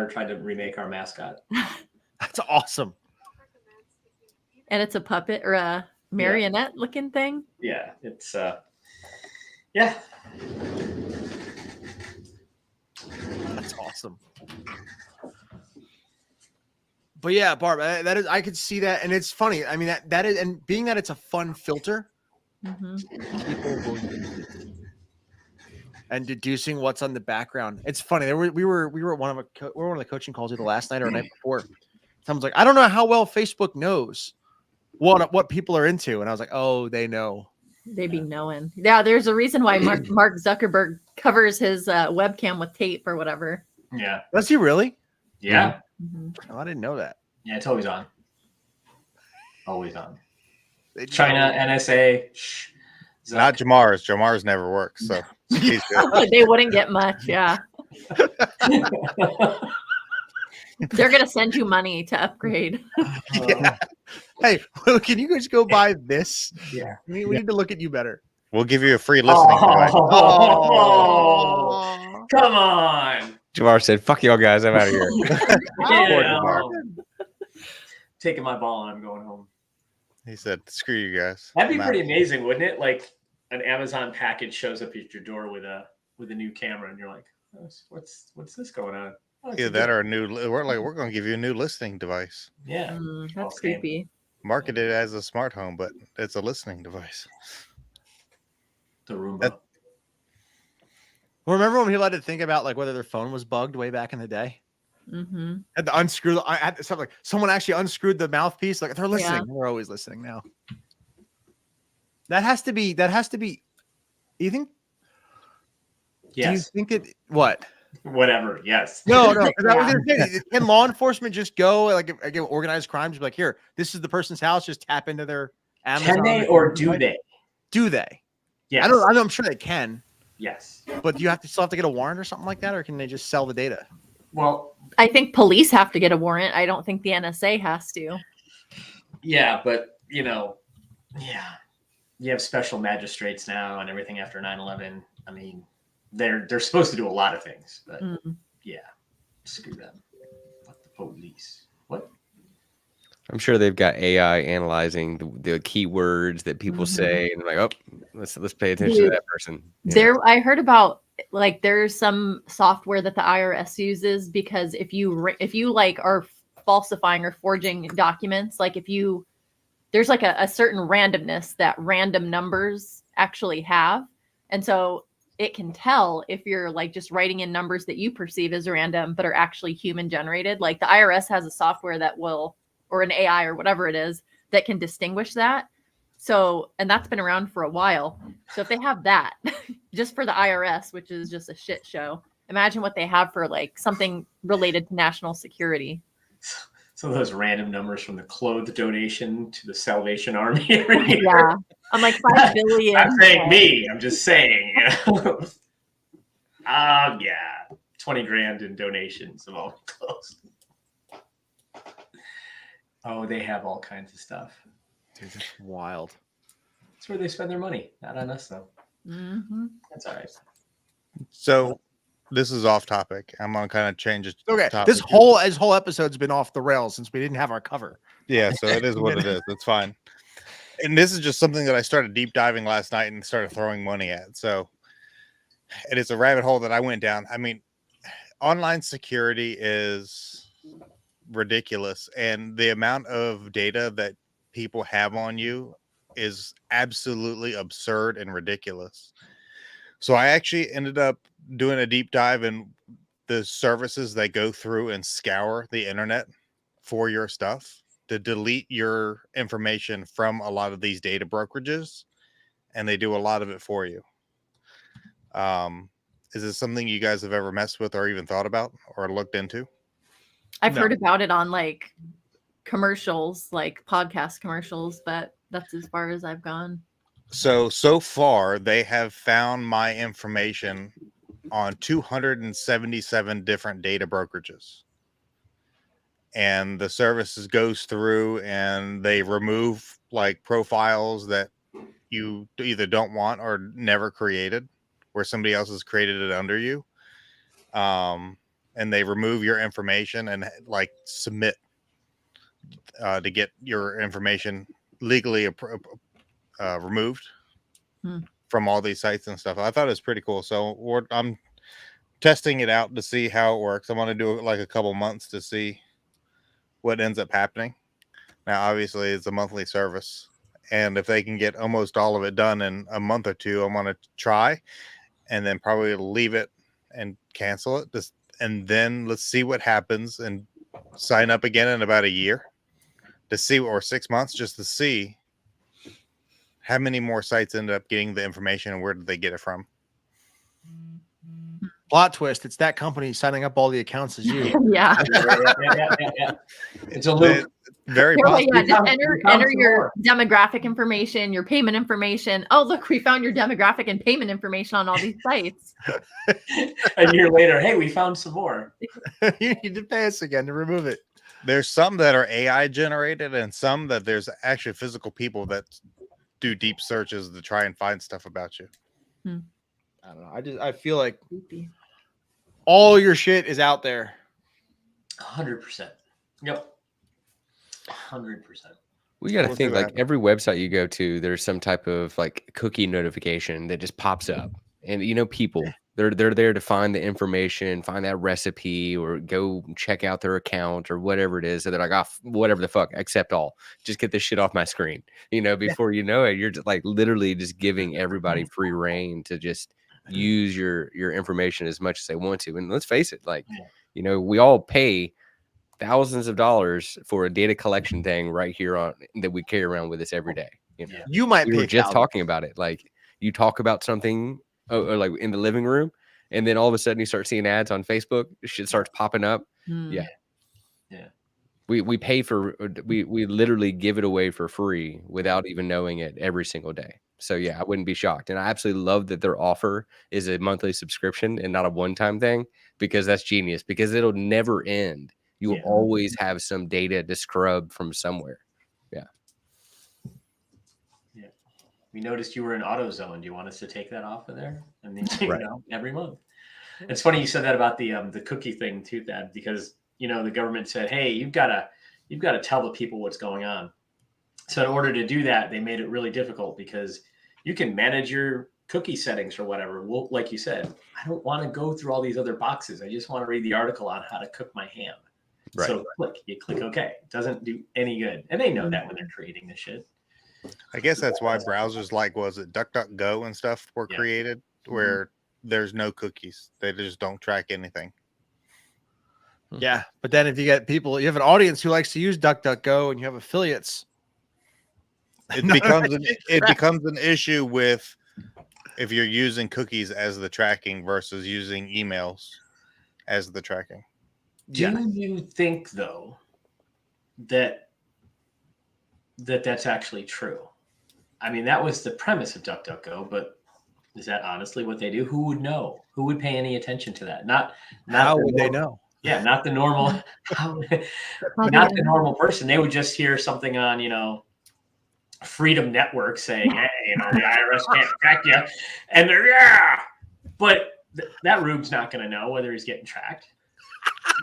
[SPEAKER 4] tried to remake our mascot.
[SPEAKER 1] That's awesome.
[SPEAKER 5] And it's a puppet or a marionette looking thing.
[SPEAKER 4] Yeah, it's yeah.
[SPEAKER 1] That's awesome. But yeah, Barb, that is, I could see that, and it's funny. I mean, that is, and being that it's a fun filter, people will use it. And deducing what's on the background. It's funny. We were at one of the coaching calls either last night or the night before. Someone's like, I don't know how well Facebook knows what people are into, and I was like, oh, they know.
[SPEAKER 5] They be knowing. Yeah, there's a reason why Mark Zuckerberg covers his webcam with tape or whatever.
[SPEAKER 4] Yeah.
[SPEAKER 1] Does he really?
[SPEAKER 4] Yeah.
[SPEAKER 1] Oh, I didn't know that.
[SPEAKER 4] Yeah, it's always on. Always on.
[SPEAKER 1] They
[SPEAKER 4] China, NSA. Shh.
[SPEAKER 6] Not Jamar's. Jamar's never works, so he's good.
[SPEAKER 5] They wouldn't get much. Yeah. They're gonna send you money to upgrade.
[SPEAKER 1] Yeah. Hey, can you guys go buy this?
[SPEAKER 4] Yeah.
[SPEAKER 1] We need to look at you better.
[SPEAKER 6] We'll give you a free listening device.
[SPEAKER 4] Oh, come on.
[SPEAKER 3] Jamar said, "Fuck y'all guys, I'm out of here."
[SPEAKER 4] Yeah. Taking my ball and I'm going home.
[SPEAKER 6] He said, "Screw you guys."
[SPEAKER 4] That'd be
[SPEAKER 6] I'm
[SPEAKER 4] pretty
[SPEAKER 6] out.
[SPEAKER 4] amazing, wouldn't it? Like an Amazon package shows up at your door with a new camera, and you're like, "What's this going on?" Oh, it's
[SPEAKER 6] Either
[SPEAKER 4] a
[SPEAKER 6] that
[SPEAKER 4] gift.
[SPEAKER 6] or a new. We're going to give you a new listening device.
[SPEAKER 4] Yeah.
[SPEAKER 5] That's
[SPEAKER 4] Okay.
[SPEAKER 5] creepy.
[SPEAKER 6] Marketed as a smart home, but it's a listening device.
[SPEAKER 4] The Roomba.
[SPEAKER 6] That-
[SPEAKER 1] Well, remember when people had to think about like whether their phone was bugged way back in the day?
[SPEAKER 5] Mm-hmm.
[SPEAKER 1] Had to unscrew. I had something like someone actually unscrewed the mouthpiece. Like they're listening.
[SPEAKER 5] Yeah.
[SPEAKER 1] They're always listening now. That has to be. You think? Do you
[SPEAKER 4] Yes.
[SPEAKER 1] think it? What?
[SPEAKER 4] Whatever. Yes.
[SPEAKER 1] No. 'Cause I was
[SPEAKER 5] Yeah.
[SPEAKER 1] gonna say, can law enforcement just go like if organized crimes? Be like, here, this is the person's house. Just tap into their Amazon.
[SPEAKER 4] Can they or do they?
[SPEAKER 1] Do they?
[SPEAKER 4] Yes.
[SPEAKER 1] I don't. I'm sure they can.
[SPEAKER 4] Yes.
[SPEAKER 1] But do you still have to get a warrant or something like that, or can they just sell the data?
[SPEAKER 4] Well,
[SPEAKER 5] I think police have to get a warrant. I don't think the NSA has to.
[SPEAKER 4] yeah, but yeah, you have special magistrates now and everything after 9/11. I mean, they're supposed to do a lot of things, but
[SPEAKER 5] Mm.
[SPEAKER 4] yeah, screw them. Fuck the police. What?
[SPEAKER 3] I'm sure they've got AI analyzing the keywords that people
[SPEAKER 5] Mhm.
[SPEAKER 3] say, and like, oh, let's pay attention
[SPEAKER 5] Dude,
[SPEAKER 3] to that person. Yeah.
[SPEAKER 5] There, I heard about like there's some software that the IRS uses because if you like are falsifying or forging documents, like there's like a certain randomness that random numbers actually have, and so it can tell if you're like just writing in numbers that you perceive as random but are actually human generated. Like the IRS has a software that will, or an AI or whatever it is, that can distinguish that. So, and that's been around for a while. So if they have that just for the IRS, which is just a shit show, imagine what they have for like something related to national security.
[SPEAKER 4] Some of those random numbers from the clothes donation to the Salvation Army every year.
[SPEAKER 5] Yeah. I'm like 5 billion.
[SPEAKER 4] I'm saying me. I'm just saying. Yeah, 20 grand in donations of all clothes. Oh, they have all kinds of stuff.
[SPEAKER 1] Dude, that's wild.
[SPEAKER 4] That's where they spend their money. Not on us, though.
[SPEAKER 5] Mm-hmm.
[SPEAKER 4] That's all right.
[SPEAKER 6] So this is off topic. I'm gonna kind of change it.
[SPEAKER 1] Okay,
[SPEAKER 6] topic
[SPEAKER 1] this
[SPEAKER 6] here.
[SPEAKER 1] whole episode's been off the rails since we didn't have our cover.
[SPEAKER 6] Yeah, so it is what it is. It's fine. And this is just something that I started deep diving last night and started throwing money at. So it is a rabbit hole that I went down. I mean, online security is ridiculous, and the amount of data that people have on you is absolutely absurd and ridiculous. So I actually ended up doing a deep dive in the services that go through and scour the internet for your stuff to delete your information from a lot of these data brokerages, and they do a lot of it for you. Is this something you guys have ever messed with or even thought about or looked into?
[SPEAKER 5] I've
[SPEAKER 1] No.
[SPEAKER 5] heard about it on like commercials, like podcast commercials, but that's as far as I've gone.
[SPEAKER 6] So far, they have found my information on 277 different data brokerages. And the services goes through and they remove like profiles that you either don't want or never created, where somebody else has created it under you. And they remove your information and like submit to get your information legally removed from all these sites and stuff. I thought it was pretty cool. So I'm testing it out to see how it works. I'm going to do it like a couple months to see what ends up happening. Now, obviously, it's a monthly service, and if they can get almost all of it done in a month or two, I'm going to try, and then probably leave it and cancel it. And then let's see what happens, and sign up again in about a year to see, or 6 months, just to see how many more sites end up getting the information and where did they get it from.
[SPEAKER 1] Plot twist: it's that company signing up all the accounts as you.
[SPEAKER 5] Yeah.
[SPEAKER 4] Yeah. It's a loop.
[SPEAKER 6] Very
[SPEAKER 5] Yeah,
[SPEAKER 6] possible.
[SPEAKER 5] yeah, just
[SPEAKER 4] found-
[SPEAKER 5] enter
[SPEAKER 4] we found
[SPEAKER 5] enter
[SPEAKER 4] some
[SPEAKER 5] your
[SPEAKER 4] more.
[SPEAKER 5] demographic information, your payment information. Oh, look, we found your demographic and payment information on all these sites.
[SPEAKER 4] A year later, hey, we found some more.
[SPEAKER 1] You need to pay us again to remove it.
[SPEAKER 6] There's some that are AI generated, and some that there's actually physical people that do deep searches to try and find stuff about you.
[SPEAKER 1] I don't know. I feel like
[SPEAKER 5] Creepy.
[SPEAKER 1] all your shit is out there.
[SPEAKER 4] 100%. Yep. 100%.
[SPEAKER 3] We got to
[SPEAKER 6] We'll see
[SPEAKER 3] think
[SPEAKER 6] what
[SPEAKER 3] like
[SPEAKER 6] happens.
[SPEAKER 3] every website you go to, there's some type of like cookie notification that just pops up, and people they're there to find the information, find that recipe, or go check out their account or whatever it is. So they're like, oh, whatever the fuck, accept all. Just get this shit off my screen. Before you know it, you're just like literally just giving everybody free reign to just use your information as much as they want to. And let's face it, like we all pay thousands of dollars for a data collection thing right here on that we carry around with us every day.
[SPEAKER 1] You might
[SPEAKER 3] We
[SPEAKER 1] pay
[SPEAKER 3] were just
[SPEAKER 1] $1,000.
[SPEAKER 3] talking about it. Like you talk about something or like in the living room, and then all of a sudden you start seeing ads on Facebook. Shit starts popping up. Yeah. We pay for we literally give it away for free without even knowing it every single day. So yeah, I wouldn't be shocked. And I absolutely love that their offer is a monthly subscription and not a one-time thing, because that's genius, because it'll never end. You will always have some data to scrub from somewhere. Yeah.
[SPEAKER 4] We noticed you were in AutoZone. Do you want us to take that off of there? And then every month. It's funny you said that about the cookie thing too, Thad, because the government said, hey, you've got to tell the people what's going on. So in order to do that, they made it really difficult, because you can manage your cookie settings or whatever. Well, like you said, I don't want to go through all these other boxes. I just want to read the article on how to cook my ham.
[SPEAKER 3] Right.
[SPEAKER 4] So you click OK. It doesn't do any good. And they know that when they're creating this shit.
[SPEAKER 6] I guess that's why browsers like, was it DuckDuckGo and stuff were created, where there's no cookies. They just don't track anything.
[SPEAKER 1] Yeah, but then if you get people, you have an audience who likes to use DuckDuckGo, and you have affiliates.
[SPEAKER 6] It becomes an issue with if you're using cookies as the tracking versus using emails as the tracking.
[SPEAKER 4] Do you think though that's actually true? I mean, that was the premise of DuckDuckGo, but is that honestly what they do? Who would know? Who would pay any attention to that? Not
[SPEAKER 1] How would they know?
[SPEAKER 4] Yeah, not the normal, not the normal person. They would just hear something on, Freedom Network saying, "Hey, the IRS can't track you," and they're but that rube's not going to know whether he's getting tracked.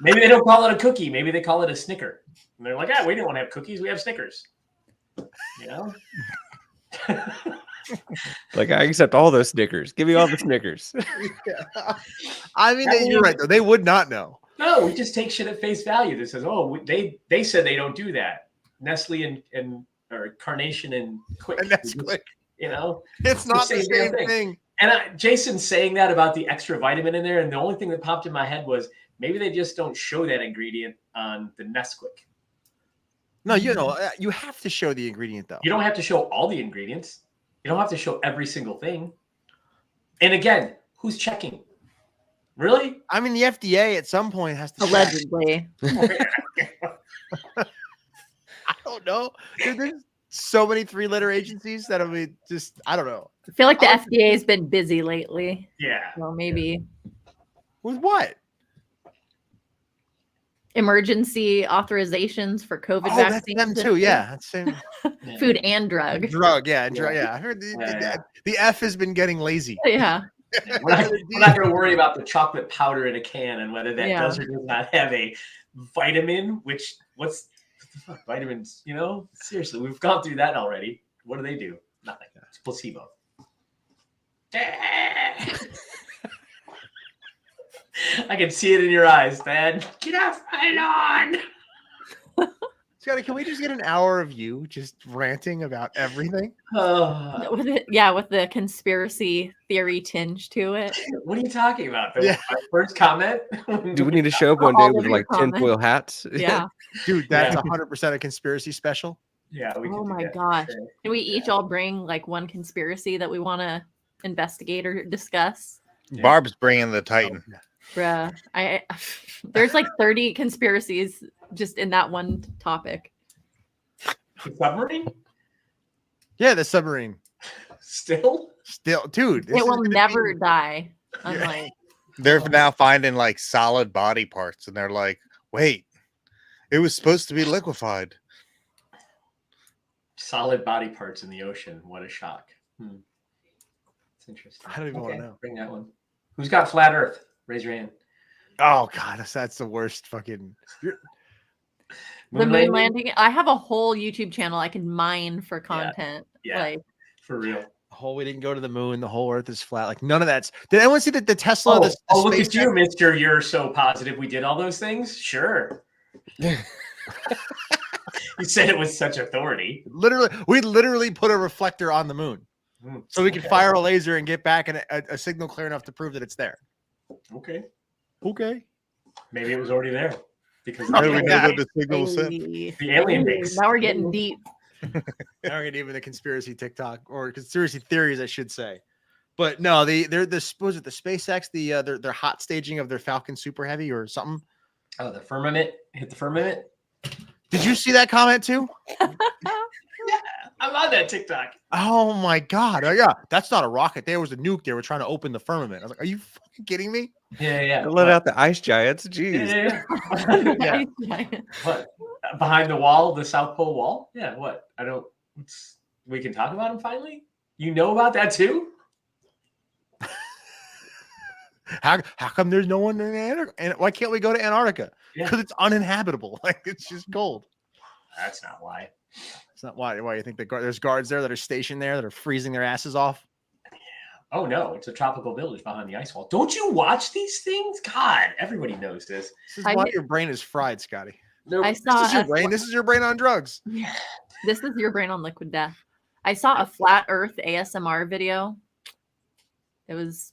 [SPEAKER 4] Maybe they don't call it a cookie. Maybe they call it a Snicker. And they're like, we don't want to have cookies. We have Snickers.
[SPEAKER 3] Like, I accept all those Snickers. Give me all the Snickers.
[SPEAKER 1] I mean, you're right, though. They would not know.
[SPEAKER 4] No, we just take shit at face value that says, they said they don't do that. Nestle or Carnation and Quick.
[SPEAKER 1] And that's quick.
[SPEAKER 4] It's
[SPEAKER 1] not the same thing.
[SPEAKER 4] And Jason's saying that about the extra vitamin in there. And the only thing that popped in my head was maybe they just don't show that ingredient on the Nesquik.
[SPEAKER 1] No, you have to show the ingredient, though.
[SPEAKER 4] You don't have to show all the ingredients. You don't have to show every single thing. And again, who's checking? Really?
[SPEAKER 1] I mean, the FDA at some point has to.
[SPEAKER 5] Allegedly.
[SPEAKER 1] I don't know. Dude, there's so many 3-letter agencies that I don't know.
[SPEAKER 5] I feel like the FDA has been busy lately.
[SPEAKER 4] Yeah.
[SPEAKER 5] Well, maybe
[SPEAKER 1] With what?
[SPEAKER 5] emergency authorizations for COVID
[SPEAKER 1] Oh, that's
[SPEAKER 5] vaccines.
[SPEAKER 1] them too. Yeah, that's same.
[SPEAKER 5] Food and drug.
[SPEAKER 1] Drug. Yeah, drug. Yeah, I heard the F has been getting lazy.
[SPEAKER 5] Yeah.
[SPEAKER 4] We're not going to worry about the chocolate powder in a can and whether that does or does not have a vitamin, what's the fuck, vitamins, Seriously, we've gone through that already. What do? Nothing. It's placebo. I can see it in your eyes, man. Get off my lawn.
[SPEAKER 1] Scotty, can we just get an hour of you just ranting about everything?
[SPEAKER 5] With the conspiracy theory tinge to it.
[SPEAKER 4] What are you talking about? My first comment?
[SPEAKER 3] Do we need to show up one day with like tinfoil hats?
[SPEAKER 5] Yeah.
[SPEAKER 1] Dude, that's 100% a conspiratory special.
[SPEAKER 4] Yeah.
[SPEAKER 5] Oh my gosh. Can we each all bring like one conspiracy that we want to investigate or discuss?
[SPEAKER 6] Barb's bringing the Titan.
[SPEAKER 5] Bruh, there's like 30 conspiracies just in that one topic.
[SPEAKER 4] The submarine?
[SPEAKER 1] Yeah, the submarine.
[SPEAKER 4] Still?
[SPEAKER 1] Still, dude. This
[SPEAKER 5] It
[SPEAKER 1] is
[SPEAKER 5] will
[SPEAKER 1] gonna
[SPEAKER 5] never
[SPEAKER 1] be-
[SPEAKER 5] die.
[SPEAKER 1] Yeah.
[SPEAKER 5] Unlike
[SPEAKER 6] They're now finding like solid body parts, and they're like, "Wait, it was supposed to be liquefied."
[SPEAKER 4] Solid body parts in the ocean. What a shock. It's interesting.
[SPEAKER 1] I don't even wanna know.
[SPEAKER 4] Bring that one. Who's got flat Earth? Raise your hand.
[SPEAKER 1] Oh god, that's the worst fucking.
[SPEAKER 5] the moon landing. I have a whole YouTube channel I can mine for content.
[SPEAKER 4] Yeah.
[SPEAKER 5] Like
[SPEAKER 4] For real.
[SPEAKER 1] The whole we didn't go to the moon. The whole Earth is flat. Like none of that's. Did anyone see the Tesla? The
[SPEAKER 4] Look at
[SPEAKER 1] SpaceX?
[SPEAKER 4] you, Mister. You're so positive we did all those things. Sure. You said it with such authority.
[SPEAKER 1] We literally put a reflector on the moon, so we could fire a laser and get back a signal clear enough to prove that it's there.
[SPEAKER 4] Okay.
[SPEAKER 1] Okay.
[SPEAKER 4] Maybe it was already there because
[SPEAKER 6] How do we know
[SPEAKER 1] Yeah.
[SPEAKER 6] that the signal was sent?
[SPEAKER 5] hey,
[SPEAKER 4] the alien base.
[SPEAKER 5] now we're getting deep.
[SPEAKER 1] Now we're getting even the conspiracy TikTok or conspiracy theories, I should say. But no, they're the was it the SpaceX their hot staging of their Falcon Super Heavy or something.
[SPEAKER 4] Oh, the firmament hit the firmament.
[SPEAKER 1] Did you see that comment too?
[SPEAKER 4] I'm on that TikTok.
[SPEAKER 1] Oh my god! Oh, yeah, that's not a rocket. There was a nuke. They were trying to open the firmament. I was like, "Are you fucking kidding me?"
[SPEAKER 4] Yeah.
[SPEAKER 3] Let out the ice giants. Jeez.
[SPEAKER 4] Yeah. What? Behind the wall, the South Pole wall? Yeah, what? We can talk about them finally? You know about that too?
[SPEAKER 1] How come there's no one in Antarctica? And why can't we go to Antarctica?
[SPEAKER 4] Yeah.
[SPEAKER 1] Because it's uninhabitable. Like it's just cold.
[SPEAKER 4] That's not why.
[SPEAKER 1] It's not why you think there's guards there that are stationed there that are freezing their asses off.
[SPEAKER 4] Oh no, it's a tropical village behind the ice wall. Don't you watch these things? God, everybody knows this.
[SPEAKER 1] This is
[SPEAKER 5] I
[SPEAKER 1] why
[SPEAKER 5] did-
[SPEAKER 1] your brain is fried, Scotty.
[SPEAKER 5] I
[SPEAKER 1] This
[SPEAKER 5] saw
[SPEAKER 1] is your brain. This is your brain on drugs.
[SPEAKER 5] this is your brain on liquid death. I saw a flat Earth ASMR video. It was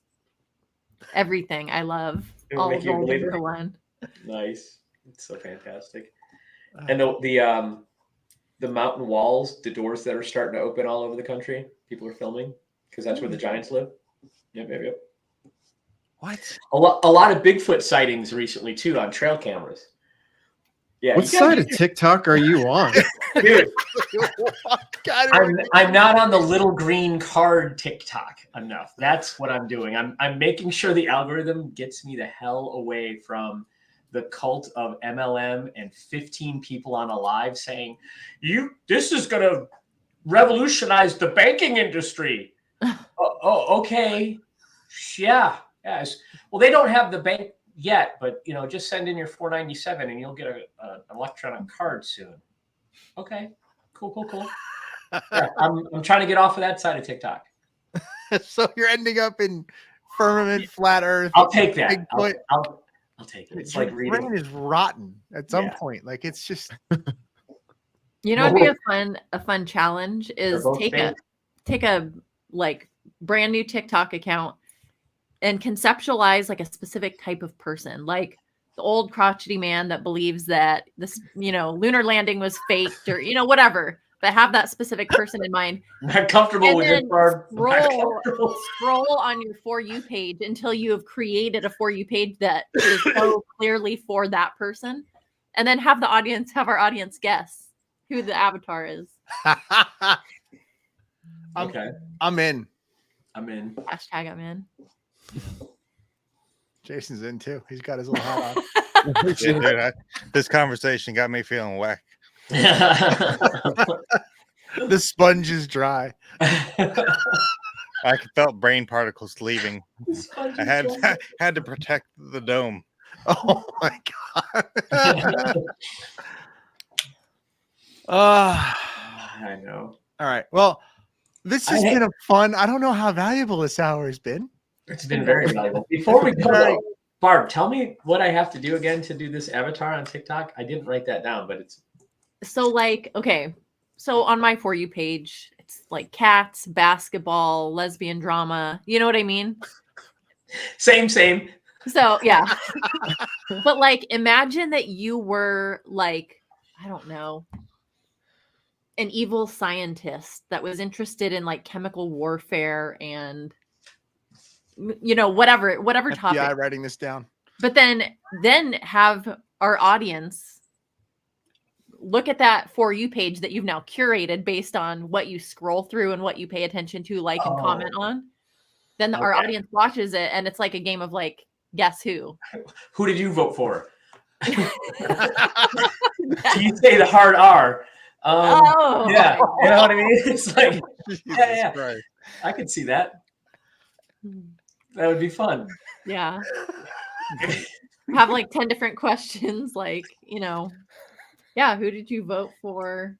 [SPEAKER 5] everything I love.
[SPEAKER 4] It will
[SPEAKER 5] All
[SPEAKER 4] make you a
[SPEAKER 5] rolled
[SPEAKER 4] believer?
[SPEAKER 5] into one.
[SPEAKER 4] Nice. It's so fantastic. And the mountain walls, the doors that are starting to open all over the country, people are filming because that's where the giants live. Yep.
[SPEAKER 1] What?
[SPEAKER 4] A lot of Bigfoot sightings recently too on trail cameras. Yeah.
[SPEAKER 2] What
[SPEAKER 4] you gotta
[SPEAKER 2] side
[SPEAKER 4] get
[SPEAKER 2] of TikTok are you on?
[SPEAKER 4] Dude,
[SPEAKER 1] God,
[SPEAKER 4] I'm not on the little green card TikTok enough. That's what I'm doing. I'm making sure the algorithm gets me the hell away from the cult of MLM and 15 people on a live saying, this is gonna revolutionize the banking industry. Okay. Yeah. Yes. Well, they don't have the bank yet, but just send in your $4.97 and you'll get an electronic card soon. Okay. Cool. Yeah, I'm trying to get off of that side of TikTok.
[SPEAKER 1] So you're ending up in firmament, flat Earth.
[SPEAKER 4] I'll take that.
[SPEAKER 1] Bigfoot.
[SPEAKER 4] I'll take it. It's
[SPEAKER 1] Your
[SPEAKER 4] like
[SPEAKER 1] brain
[SPEAKER 4] reading.
[SPEAKER 1] is rotten at some
[SPEAKER 4] Yeah.
[SPEAKER 1] point. Like it's just
[SPEAKER 5] You know, it'd be a fun challenge is
[SPEAKER 4] both
[SPEAKER 5] take a like brand new TikTok account and conceptualize like a specific type of person, like the old crotchety man that believes that this, lunar landing was faked or, whatever, but have that specific person in mind.
[SPEAKER 4] Not comfortable
[SPEAKER 5] And
[SPEAKER 4] with
[SPEAKER 5] then
[SPEAKER 4] it, Barb. Not
[SPEAKER 5] Scroll
[SPEAKER 4] comfortable.
[SPEAKER 5] on your For You page until you have created a For You page that is so clearly for that person. And then have our audience guess who the avatar is.
[SPEAKER 4] Okay.
[SPEAKER 1] I'm in.
[SPEAKER 4] I'm in.
[SPEAKER 5] Hashtag I'm in.
[SPEAKER 1] Jason's in too. He's got his little hat on.
[SPEAKER 6] Yeah, dude, this conversation got me feeling whack.
[SPEAKER 1] The sponge is dry.
[SPEAKER 6] I felt brain particles leaving. I had to protect the dome.
[SPEAKER 1] Oh my god.
[SPEAKER 4] I know.
[SPEAKER 1] All right. Well, this has been a fun. I don't know how valuable this hour has been.
[SPEAKER 4] It's been very valuable. Before we go, though, Barb, tell me what I have to do again to do this avatar on TikTok. I didn't write that down, but it's
[SPEAKER 5] So so on my For You page, it's like cats, basketball, lesbian drama. You know what I mean?
[SPEAKER 4] same.
[SPEAKER 5] So yeah. But like imagine that you were like, I don't know, an evil scientist that was interested in like chemical warfare and whatever topic.
[SPEAKER 1] Yeah, writing this down.
[SPEAKER 5] But then have our audience look at that For You page that you've now curated based on what you scroll through and what you pay attention to, like, and comment on. Then our
[SPEAKER 4] Okay.
[SPEAKER 5] audience watches it, and it's like a game of like, guess who?
[SPEAKER 4] Who did you vote for? Do you say the hard R?
[SPEAKER 5] Oh,
[SPEAKER 4] Yeah, you know what I mean? It's like,
[SPEAKER 6] Jesus
[SPEAKER 4] yeah.
[SPEAKER 6] Christ.
[SPEAKER 4] I could see that. That would be fun.
[SPEAKER 5] yeah. Have like 10 different questions, like, you know, yeah, who did you vote for,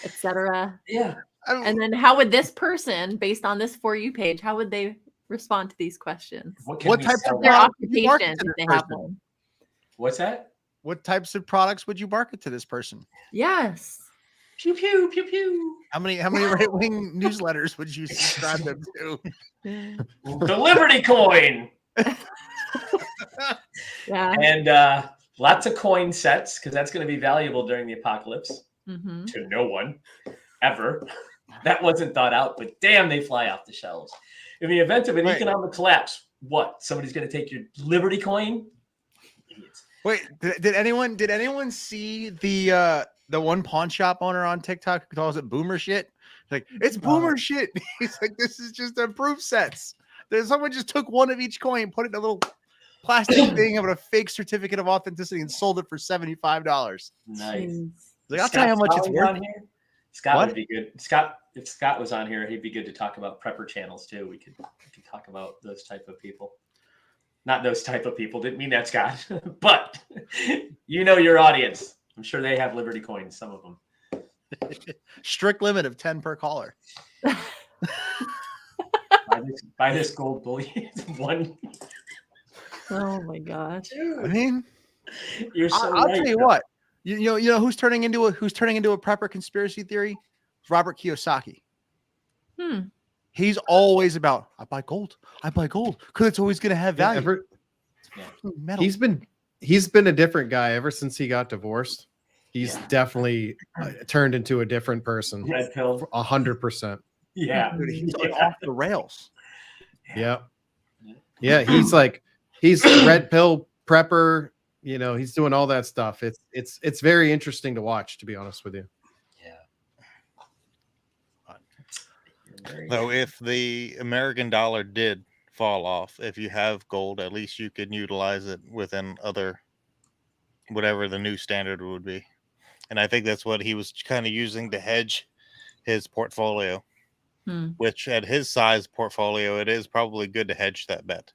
[SPEAKER 5] etc.
[SPEAKER 4] Yeah.
[SPEAKER 5] And then how would this person, based on this For You page, how would they respond to these questions?
[SPEAKER 4] What
[SPEAKER 1] types of
[SPEAKER 5] Their
[SPEAKER 1] products would you market
[SPEAKER 5] occupation,
[SPEAKER 1] to
[SPEAKER 5] if they
[SPEAKER 1] this
[SPEAKER 5] have
[SPEAKER 1] person?
[SPEAKER 5] one.
[SPEAKER 4] What's that?
[SPEAKER 1] What types of products would you market to this person?
[SPEAKER 5] Yes.
[SPEAKER 4] Pew pew pew pew.
[SPEAKER 1] How many right wing newsletters would you subscribe them to?
[SPEAKER 4] The Liberty coin.
[SPEAKER 5] Yeah.
[SPEAKER 4] And lots of coin sets, because that's going to be valuable during the apocalypse
[SPEAKER 5] Mm-hmm.
[SPEAKER 4] to no one ever. That wasn't thought out, but damn, they fly off the shelves. In the event of an
[SPEAKER 1] Right.
[SPEAKER 4] economic collapse, what? Somebody's going to take your Liberty coin? Idiots.
[SPEAKER 1] Wait, did anyone see the one pawn shop owner on TikTok who calls it boomer shit? Like, it's boomer shit. He's like, this is just improved sets. There's someone just took one of each coin, put it in a little plastic thing with a fake certificate of authenticity and sold it for $75.
[SPEAKER 4] Nice.
[SPEAKER 1] Like, I'll tell you how much it's
[SPEAKER 4] Scott
[SPEAKER 1] worth.
[SPEAKER 4] on here? Scott
[SPEAKER 1] What?
[SPEAKER 4] would be good. Scott, if Scott was on here, he'd be good to talk about prepper channels too. We could talk about those type of people. Not those type of people. Didn't mean that, Scott. But you know your audience. I'm sure they have Liberty coins. Some of them.
[SPEAKER 1] Strict limit of 10 per caller.
[SPEAKER 4] Buy this gold bullion. One.
[SPEAKER 5] Oh my gosh.
[SPEAKER 1] I mean,
[SPEAKER 4] You're so
[SPEAKER 1] I'll
[SPEAKER 4] right,
[SPEAKER 1] tell you
[SPEAKER 4] though.
[SPEAKER 1] what. You know who's turning into a prepper conspiracy theory? It's Robert Kiyosaki. He's always about, I buy gold because it's always going to have value. Metal.
[SPEAKER 2] He's been a different guy ever since he got divorced. He's definitely turned into a different person.
[SPEAKER 4] Red pill.
[SPEAKER 2] 100%.
[SPEAKER 4] Yeah.
[SPEAKER 1] Dude, he's off the rails.
[SPEAKER 2] Yeah. Yeah. He's red pill prepper. You know, he's doing all that stuff. It's very interesting to watch, to be honest with you.
[SPEAKER 6] Though, if the American dollar did fall off, if you have gold, at least you could utilize it within whatever the new standard would be. And I think that's what he was kind of using to hedge his portfolio, which at his size portfolio, it is probably good to hedge that bet.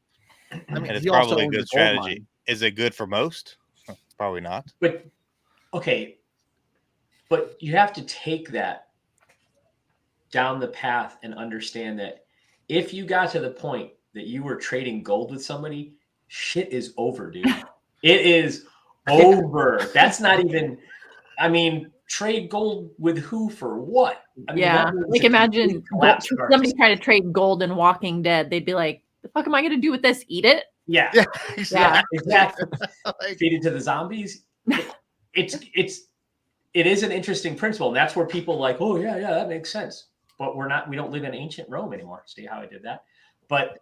[SPEAKER 1] I mean,
[SPEAKER 6] And it's
[SPEAKER 1] he also
[SPEAKER 6] probably a
[SPEAKER 1] owns
[SPEAKER 6] good
[SPEAKER 1] a gold
[SPEAKER 6] strategy.
[SPEAKER 1] mine.
[SPEAKER 6] Is it good for most? Probably not.
[SPEAKER 4] But okay. But you have to take that down the path and understand that if you got to the point that you were trading gold with somebody, shit is over, dude. It is over. That's not even, I mean, trade gold with who for what? I mean,
[SPEAKER 5] Yeah.
[SPEAKER 4] that was
[SPEAKER 5] Like,
[SPEAKER 4] a
[SPEAKER 5] imagine
[SPEAKER 4] complete collapse of our
[SPEAKER 5] somebody
[SPEAKER 4] society.
[SPEAKER 5] try to trade gold in Walking Dead. They'd be like, the fuck am I going to do with this? Eat it?
[SPEAKER 4] Yeah,
[SPEAKER 1] Yeah,
[SPEAKER 5] Yeah.
[SPEAKER 4] exactly.
[SPEAKER 1] Like,
[SPEAKER 4] Feed it to the zombies. It is an interesting principle. And that's where people like, oh yeah, that makes sense. But we don't live in ancient Rome anymore. See how I did that? But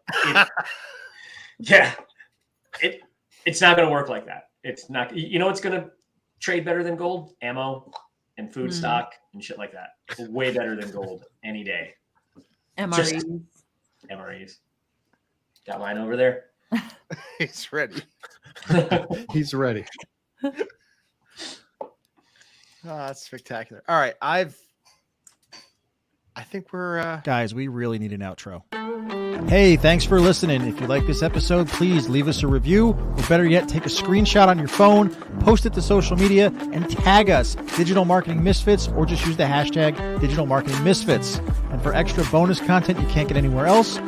[SPEAKER 4] it's not going to work like that. It's not, it's going to trade better than gold? Ammo and food stock and shit like that. Way better than gold any day.
[SPEAKER 5] MREs.
[SPEAKER 4] MREs. Got mine over there.
[SPEAKER 1] he's ready.
[SPEAKER 2] He's ready.
[SPEAKER 1] Oh, that's spectacular. All right, I think we're
[SPEAKER 7] Guys, we really need an outro. Hey, thanks for listening. If you like this episode, please leave us a review, or better yet, take a screenshot on your phone, post it to social media, and tag us, Digital Marketing Misfits, or just use the hashtag Digital Marketing Misfits. And for extra bonus content you can't get anywhere else,